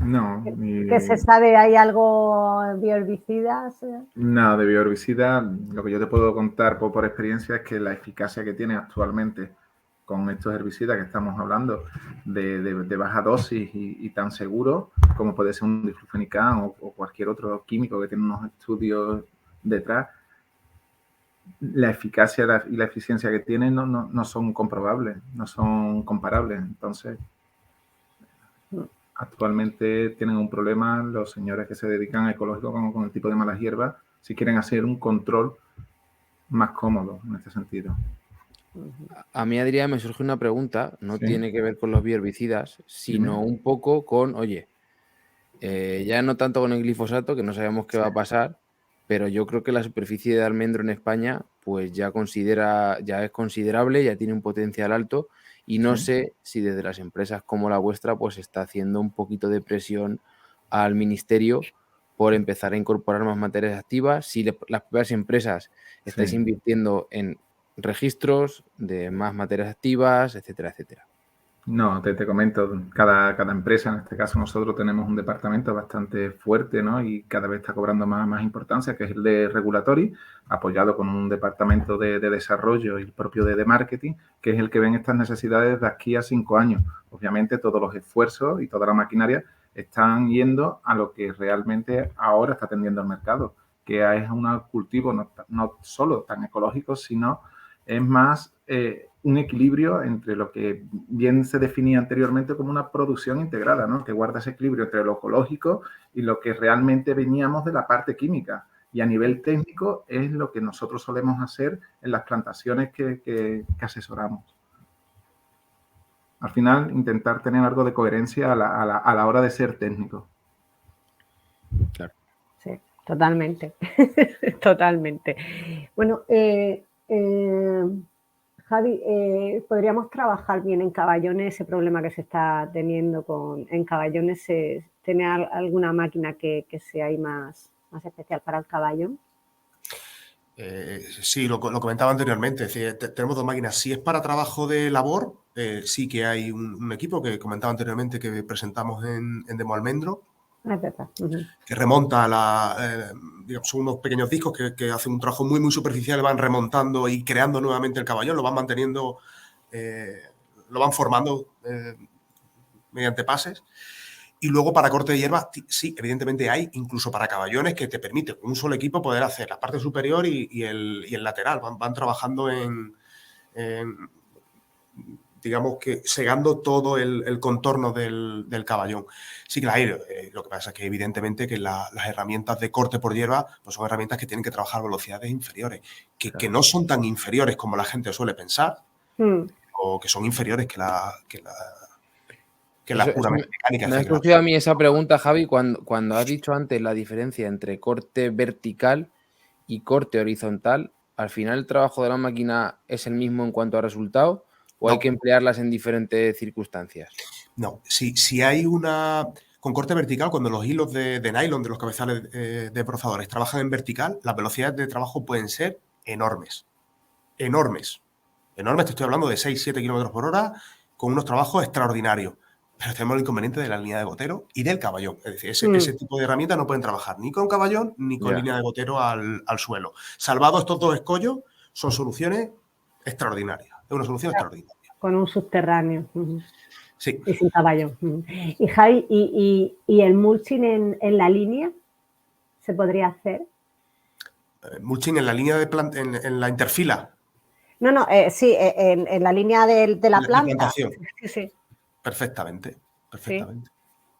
No. ¿Qué se sabe? ¿Hay algo de bioherbicidas? No, de bioherbicida, lo que yo te puedo contar por experiencia es que la eficacia que tiene actualmente con estos herbicidas que estamos hablando de baja dosis y tan seguro como puede ser un diflufenicán o cualquier otro químico que tiene unos estudios detrás, la eficacia y la eficiencia que tienen no son comprobables, no son comparables. Entonces, actualmente tienen un problema los señores que se dedican a ecológico con el tipo de malas hierbas, si quieren hacer un control más cómodo en este sentido. A mí, Adrián, me surge una pregunta, no tiene que ver con los bioherbicidas, sino un poco con, oye, ya no tanto con el glifosato, que no sabemos qué va a pasar, pero yo creo que la superficie de almendro en España pues ya es considerable, ya tiene un potencial alto y no sé si desde las empresas como la vuestra pues está haciendo un poquito de presión al ministerio por empezar a incorporar más materias activas, si las propias empresas estáis invirtiendo en registros de más materias activas, etcétera, etcétera. No, te comento, cada empresa, en este caso nosotros tenemos un departamento bastante fuerte, ¿no? Y cada vez está cobrando más importancia, que es el de regulatory, apoyado con un departamento de desarrollo y el propio de marketing, que es el que ven estas necesidades de aquí a 5 años. Obviamente todos los esfuerzos y toda la maquinaria están yendo a lo que realmente ahora está tendiendo el mercado, que es un cultivo no solo tan ecológico, sino es más un equilibrio entre lo que bien se definía anteriormente como una producción integrada, ¿no? Que guarda ese equilibrio entre lo ecológico y lo que realmente veníamos de la parte química. Y a nivel técnico es lo que nosotros solemos hacer en las plantaciones que asesoramos. Al final, intentar tener algo de coherencia a la hora de ser técnico. Claro. Sí, totalmente. Totalmente. Bueno, Javi, ¿podríamos trabajar bien en caballones? Ese problema que se está teniendo en caballones, ¿tiene alguna máquina que sea ahí más especial para el caballón? Sí, lo comentaba anteriormente. Es decir, tenemos dos máquinas. Si es para trabajo de labor, sí que hay un equipo que comentaba anteriormente que presentamos en Demo Almendro, Es verdad. que remonta digamos, son unos pequeños discos que hacen un trabajo muy, muy superficial, van remontando y creando nuevamente el caballón, lo van manteniendo, lo van formando mediante pases. Y luego para corte de hierba, sí, evidentemente hay, incluso para caballones, que te permite con un solo equipo poder hacer la parte superior y el lateral. Van trabajando digamos que segando todo el contorno del caballón. Sí que la hay, lo que pasa es que evidentemente que las herramientas de corte por hierba pues son herramientas que tienen que trabajar a velocidades inferiores, que no son tan inferiores como la gente suele pensar, o que son inferiores que la puramente mecánica. Me ha surgido a mí esa pregunta, Javi, cuando has dicho antes la diferencia entre corte vertical y corte horizontal. ¿Al final el trabajo de la máquina es el mismo en cuanto a resultado o No. hay que emplearlas en diferentes circunstancias? No, si hay con corte vertical, cuando los hilos de nylon de los cabezales de brozadores trabajan en vertical, las velocidades de trabajo pueden ser enormes. Enormes. Enormes, te estoy hablando de 6-7 kilómetros por hora, con unos trabajos extraordinarios. Pero tenemos el inconveniente de la línea de gotero y del caballón. Es decir, ese tipo de herramientas no pueden trabajar ni con caballón ni con línea de gotero al suelo. Salvado estos dos escollos, son soluciones extraordinarias. Es una solución extraordinaria. Con un subterráneo. Sí. Y sin caballón. Y Javi, ¿y el mulching en la línea se podría hacer? Mulching en la línea en la interfila. No, sí, en la línea de la planta. Plantación. Sí. Perfectamente. Sí.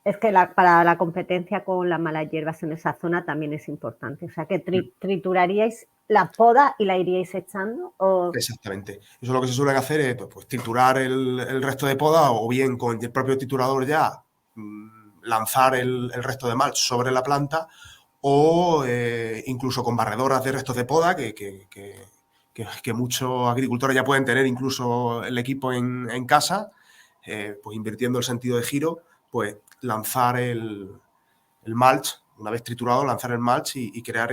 Es que para la competencia con las malas hierbas en esa zona también es importante. O sea, que trituraríais la poda y la iríais echando. Exactamente. Eso lo que se suele hacer es pues, triturar el resto de poda o bien con el propio triturador ya lanzar el resto de mulch sobre la planta o incluso con barredoras de restos de poda que muchos agricultores ya pueden tener incluso el equipo en casa, pues invirtiendo el sentido de giro, pues lanzar el mulch, una vez triturado, lanzar el mulch y crear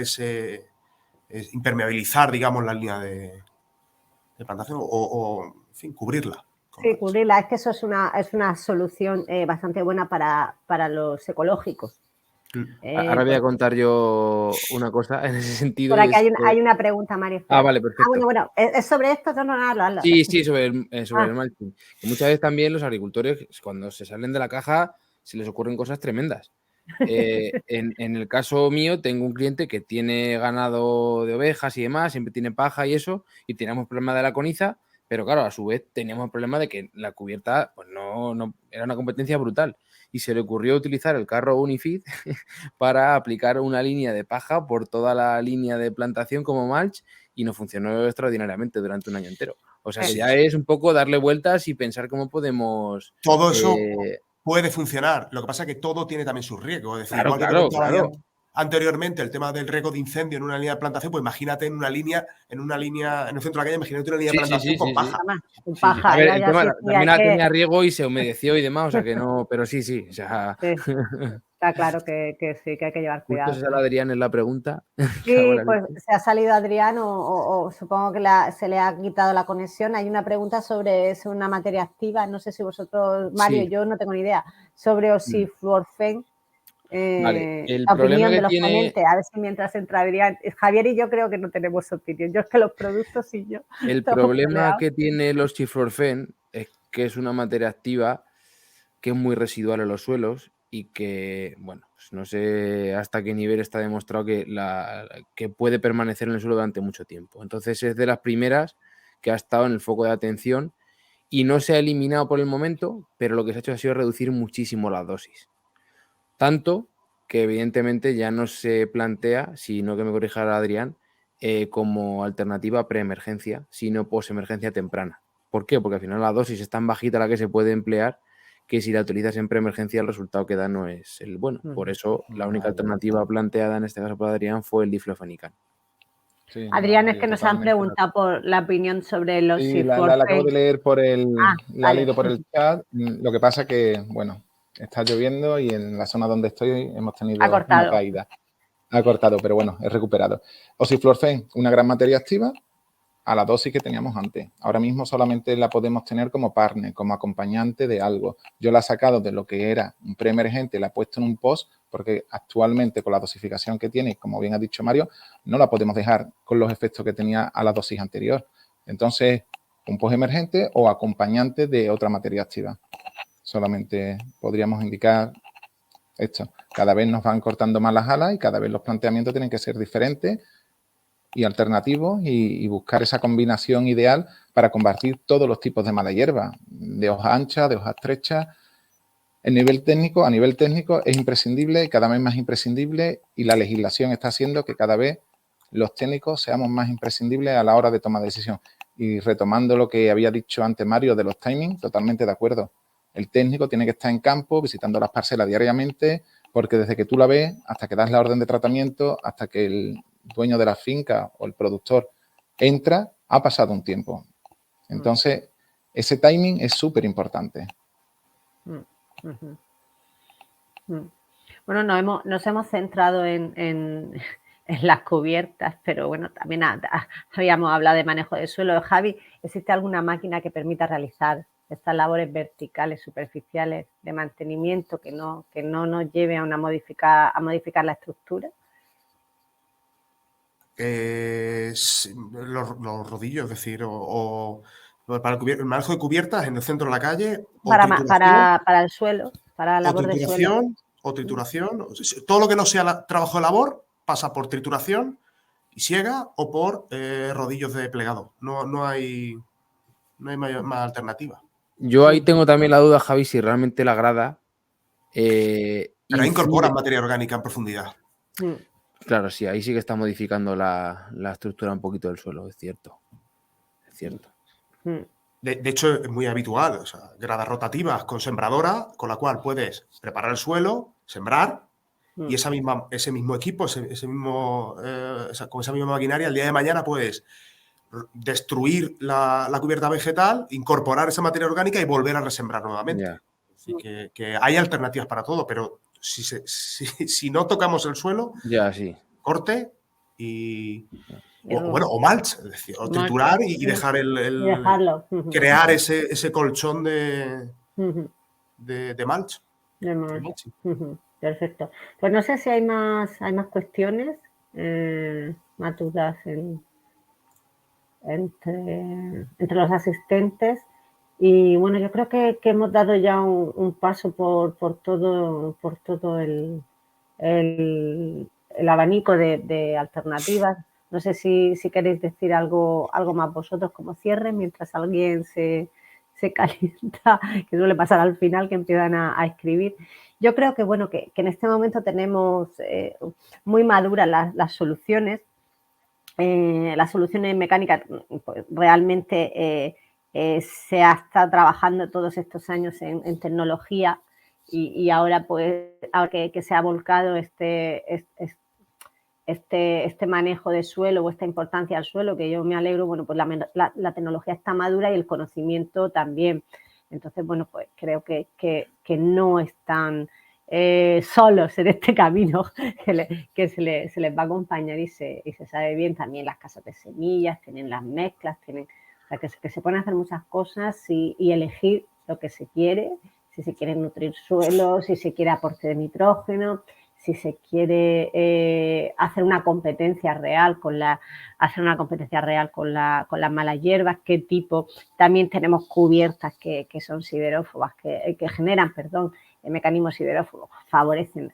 impermeabilizar, digamos, la línea de plantación o, en fin, cubrirla. Sí, cubrirla. Es que eso es una solución bastante buena para los ecológicos. Ahora voy a contar yo una cosa en ese sentido. Por aquí hay una pregunta, Mario. Vale, perfecto. Bueno, ¿es sobre esto? No, hazlo. Sí, sobre el mulching. Que muchas veces también los agricultores, cuando se salen de la caja, se les ocurren cosas tremendas. En el caso mío, tengo un cliente que tiene ganado de ovejas y demás, siempre tiene paja y eso, y teníamos problema de la coniza, pero claro, a su vez teníamos el problema de que la cubierta pues no era una competencia brutal. Y se le ocurrió utilizar el carro Unifeed para aplicar una línea de paja por toda la línea de plantación como mulch y nos funcionó extraordinariamente durante un año entero. O sea que ya es un poco darle vueltas y pensar cómo podemos... Todo eso puede funcionar. Lo que pasa es que todo tiene también sus riesgos. Es decir, igual que comentaba anteriormente el tema del riesgo de incendio en una línea de plantación, pues imagínate en un centro de la calle, imagínate una línea de plantación con paja. Con paja. A ver, el tema también tenía riego y se humedeció y demás, o sea que no, pero sí, o sea... Está claro que sí, que hay que llevar cuidado. Justo se sale Adrián en la pregunta. Sí, pues se ha salido Adrián o supongo que se le ha quitado la conexión. Hay una pregunta sobre una materia activa, no sé si vosotros, Mario, yo no tengo ni idea, sobre oxifluorfen. Vale, el la problema opinión que de los tiene... ponentes, a ver si mientras entra Adrián, Javier y yo creo que no tenemos opinión. Yo es que los productos y yo... El problema que tiene el oxifluorfen es que es una materia activa que es muy residual en los suelos y que, bueno, pues no sé hasta qué nivel está demostrado que puede permanecer en el suelo durante mucho tiempo. Entonces es de las primeras que ha estado en el foco de atención y no se ha eliminado por el momento, pero lo que se ha hecho ha sido reducir muchísimo las dosis. Tanto que evidentemente ya no se plantea, si no que me corrija Adrián, como alternativa preemergencia, sino posemergencia temprana. ¿Por qué? Porque al final la dosis es tan bajita la que se puede emplear que si la utilizas en preemergencia el resultado que da no es el bueno. Por eso la única alternativa planteada en este caso por Adrián fue el diflofenicán. Sí, Adrián, no, es que nos han totalmente. preguntado por la opinión sobre los Sí, la acabo de leer la he vale. leído por el chat. Lo que pasa que, bueno, está lloviendo y en la zona donde estoy hemos tenido Ha cortado. una caída. Ha cortado, pero bueno, he recuperado. Osiflorfen, una gran materia activa a la dosis que teníamos antes. Ahora mismo solamente la podemos tener como partner, como acompañante de algo. Yo la he sacado de lo que era un preemergente, la he puesto en un post, porque actualmente con la dosificación que tiene, como bien ha dicho Mario, no la podemos dejar con los efectos que tenía a la dosis anterior. Entonces, un post emergente o acompañante de otra materia activa. Solamente podríamos indicar esto. Cada vez nos van cortando más las alas y cada vez los planteamientos tienen que ser diferentes y alternativos y buscar esa combinación ideal para combatir todos los tipos de mala hierba, de hoja ancha, de hoja estrecha. A nivel técnico es imprescindible y cada vez más imprescindible, y la legislación está haciendo que cada vez los técnicos seamos más imprescindibles a la hora de tomar decisión. Y retomando lo que había dicho antes Mario de los timings, totalmente de acuerdo. El técnico tiene que estar en campo visitando las parcelas diariamente, porque desde que tú la ves hasta que das la orden de tratamiento, hasta que el dueño de la finca o el productor entra, ha pasado un tiempo. Entonces, ese timing es súper importante. Bueno, nos hemos centrado en las cubiertas, pero bueno, también habíamos hablado de manejo de suelo. Javi, ¿existe alguna máquina que permita realizar estas labores verticales, superficiales de mantenimiento que no nos lleve a modificar la estructura? Los rodillos, es decir, para el manejo de cubiertas en el centro de la calle, para el suelo, para la labor de suelo. O trituración, todo lo que no sea trabajo de labor pasa por trituración y siega o por rodillos de plegado. No hay más alternativa. Yo ahí tengo también la duda, Javi, si realmente la grada pero incorporan materia orgánica en profundidad. Claro, sí, ahí sí que está modificando la estructura un poquito del suelo, es cierto. Es cierto. De hecho, es muy habitual, o sea, gradas rotativas con sembradora, con la cual puedes preparar el suelo, sembrar, y ese mismo equipo, con esa misma maquinaria, el día de mañana puedes destruir la cubierta vegetal, incorporar esa materia orgánica y volver a resembrar nuevamente. Yeah. Así que hay alternativas para todo, pero si no tocamos el suelo, sí. corte o mulch, es decir, o triturar y dejar dejarlo. Crear ese colchón de mulch. Perfecto. Pues no sé si hay más cuestiones, más dudas entre los asistentes. Y bueno, yo creo que hemos dado ya un paso por todo el abanico de alternativas. No sé si queréis decir algo más vosotros como cierre, mientras alguien se calienta, que suele pasar al final, que empiezan a escribir. Yo creo que, bueno, que en este momento tenemos muy maduras las soluciones. Las soluciones mecánicas, pues, realmente se ha estado trabajando todos estos años en tecnología y ahora, pues, que se ha volcado este manejo de suelo o esta importancia al suelo, que yo me alegro, bueno, pues la tecnología está madura y el conocimiento también. Entonces, bueno, pues creo que no están solos en este camino, que se les va a acompañar y se sabe bien. También las casas de semillas, tienen las mezclas, o sea, que se pueden hacer muchas cosas y elegir lo que se quiere, si se quiere nutrir suelo, si se quiere aporte de nitrógeno, si se quiere hacer una competencia real con las malas hierbas, qué tipo. También tenemos cubiertas que son siderófobas, que generan, mecanismos siderófobos, favorecen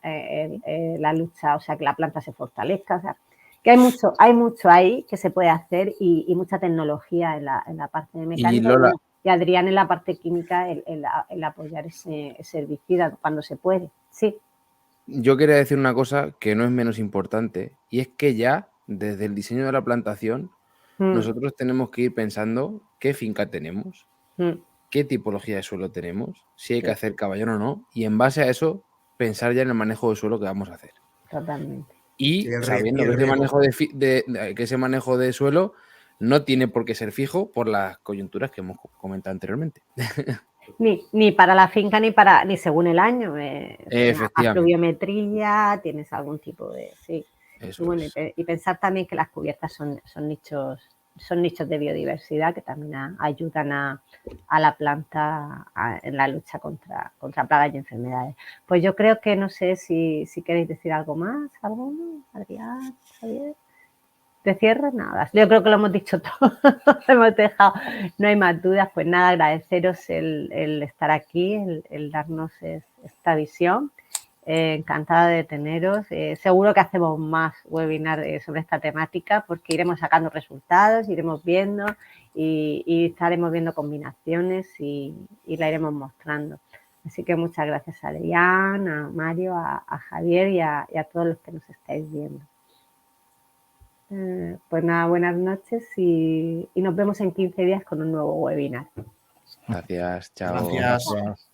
la lucha, o sea, que la planta se fortalezca. O sea, Que hay mucho ahí que se puede hacer y mucha tecnología en la parte de mecánica. Lola, Y Adrián en la parte química, el apoyar ese herbicida cuando se puede. Sí. yo quería decir una cosa que no es menos importante, y es que ya desde el diseño de la plantación nosotros tenemos que ir pensando qué finca tenemos, qué tipología de suelo tenemos, si hay que hacer caballón o no, y en base a eso pensar ya en el manejo de suelo que vamos a hacer. Totalmente. Y sabiendo que ese manejo de suelo no tiene por qué ser fijo por las coyunturas que hemos comentado anteriormente. Ni para la finca ni según el año. Efectivamente. Pluviometría, tienes algún tipo de... Sí. Eso bueno, es. y pensar también que las cubiertas son nichos de biodiversidad que también ayudan a la planta en la lucha contra plagas y enfermedades. Pues yo creo que no sé si queréis decir algo más, Adrián, Javier. ¿De cierre? Nada. Yo creo que lo hemos dicho todo. Hemos dejado, no hay más dudas. Pues nada, agradeceros el estar aquí, el darnos esta visión. Encantada de teneros. Seguro que hacemos más webinars sobre esta temática porque iremos sacando resultados, iremos viendo y estaremos viendo combinaciones y la iremos mostrando. Así que muchas gracias a Adrián, a Mario, a Javier y a todos los que nos estáis viendo. Pues nada, buenas noches y nos vemos en 15 días con un nuevo webinar. Gracias, chao. Gracias.